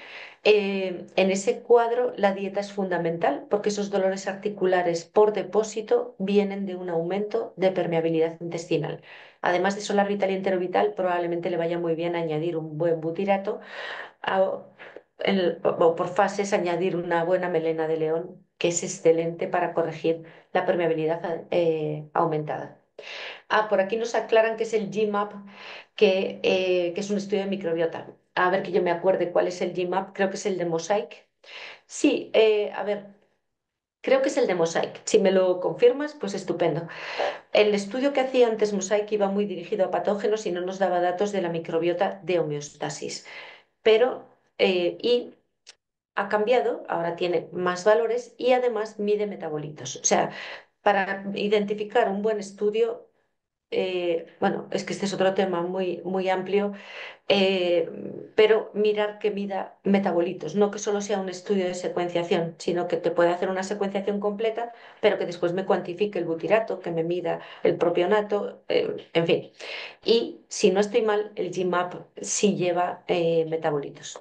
en ese cuadro la dieta es fundamental porque esos dolores articulares por depósito vienen de un aumento de permeabilidad intestinal. Además de Solar Vital y Enterovital, probablemente le vaya muy bien añadir un buen butirato a- o por fases añadir una buena melena de león, que es excelente para corregir la permeabilidad aumentada. Por aquí nos aclaran que es el GMAP, que es un estudio de microbiota. A ver que yo me acuerde cuál es el GMAP, creo que es el de Mosaic. Sí, a ver, creo que es el de Mosaic. Si me lo confirmas, pues estupendo. El estudio que hacía antes Mosaic iba muy dirigido a patógenos y no nos daba datos de la microbiota de homeostasis. Pero, y ha cambiado, ahora tiene más valores y además mide metabolitos. O sea, para identificar un buen estudio, bueno, es que este es otro tema muy, muy amplio, pero mirar que mida metabolitos, no que solo sea un estudio de secuenciación, sino que te puede hacer una secuenciación completa, pero que después me cuantifique el butirato, que me mida el propionato, en fin. Y si no estoy mal, el GMAP sí lleva metabolitos.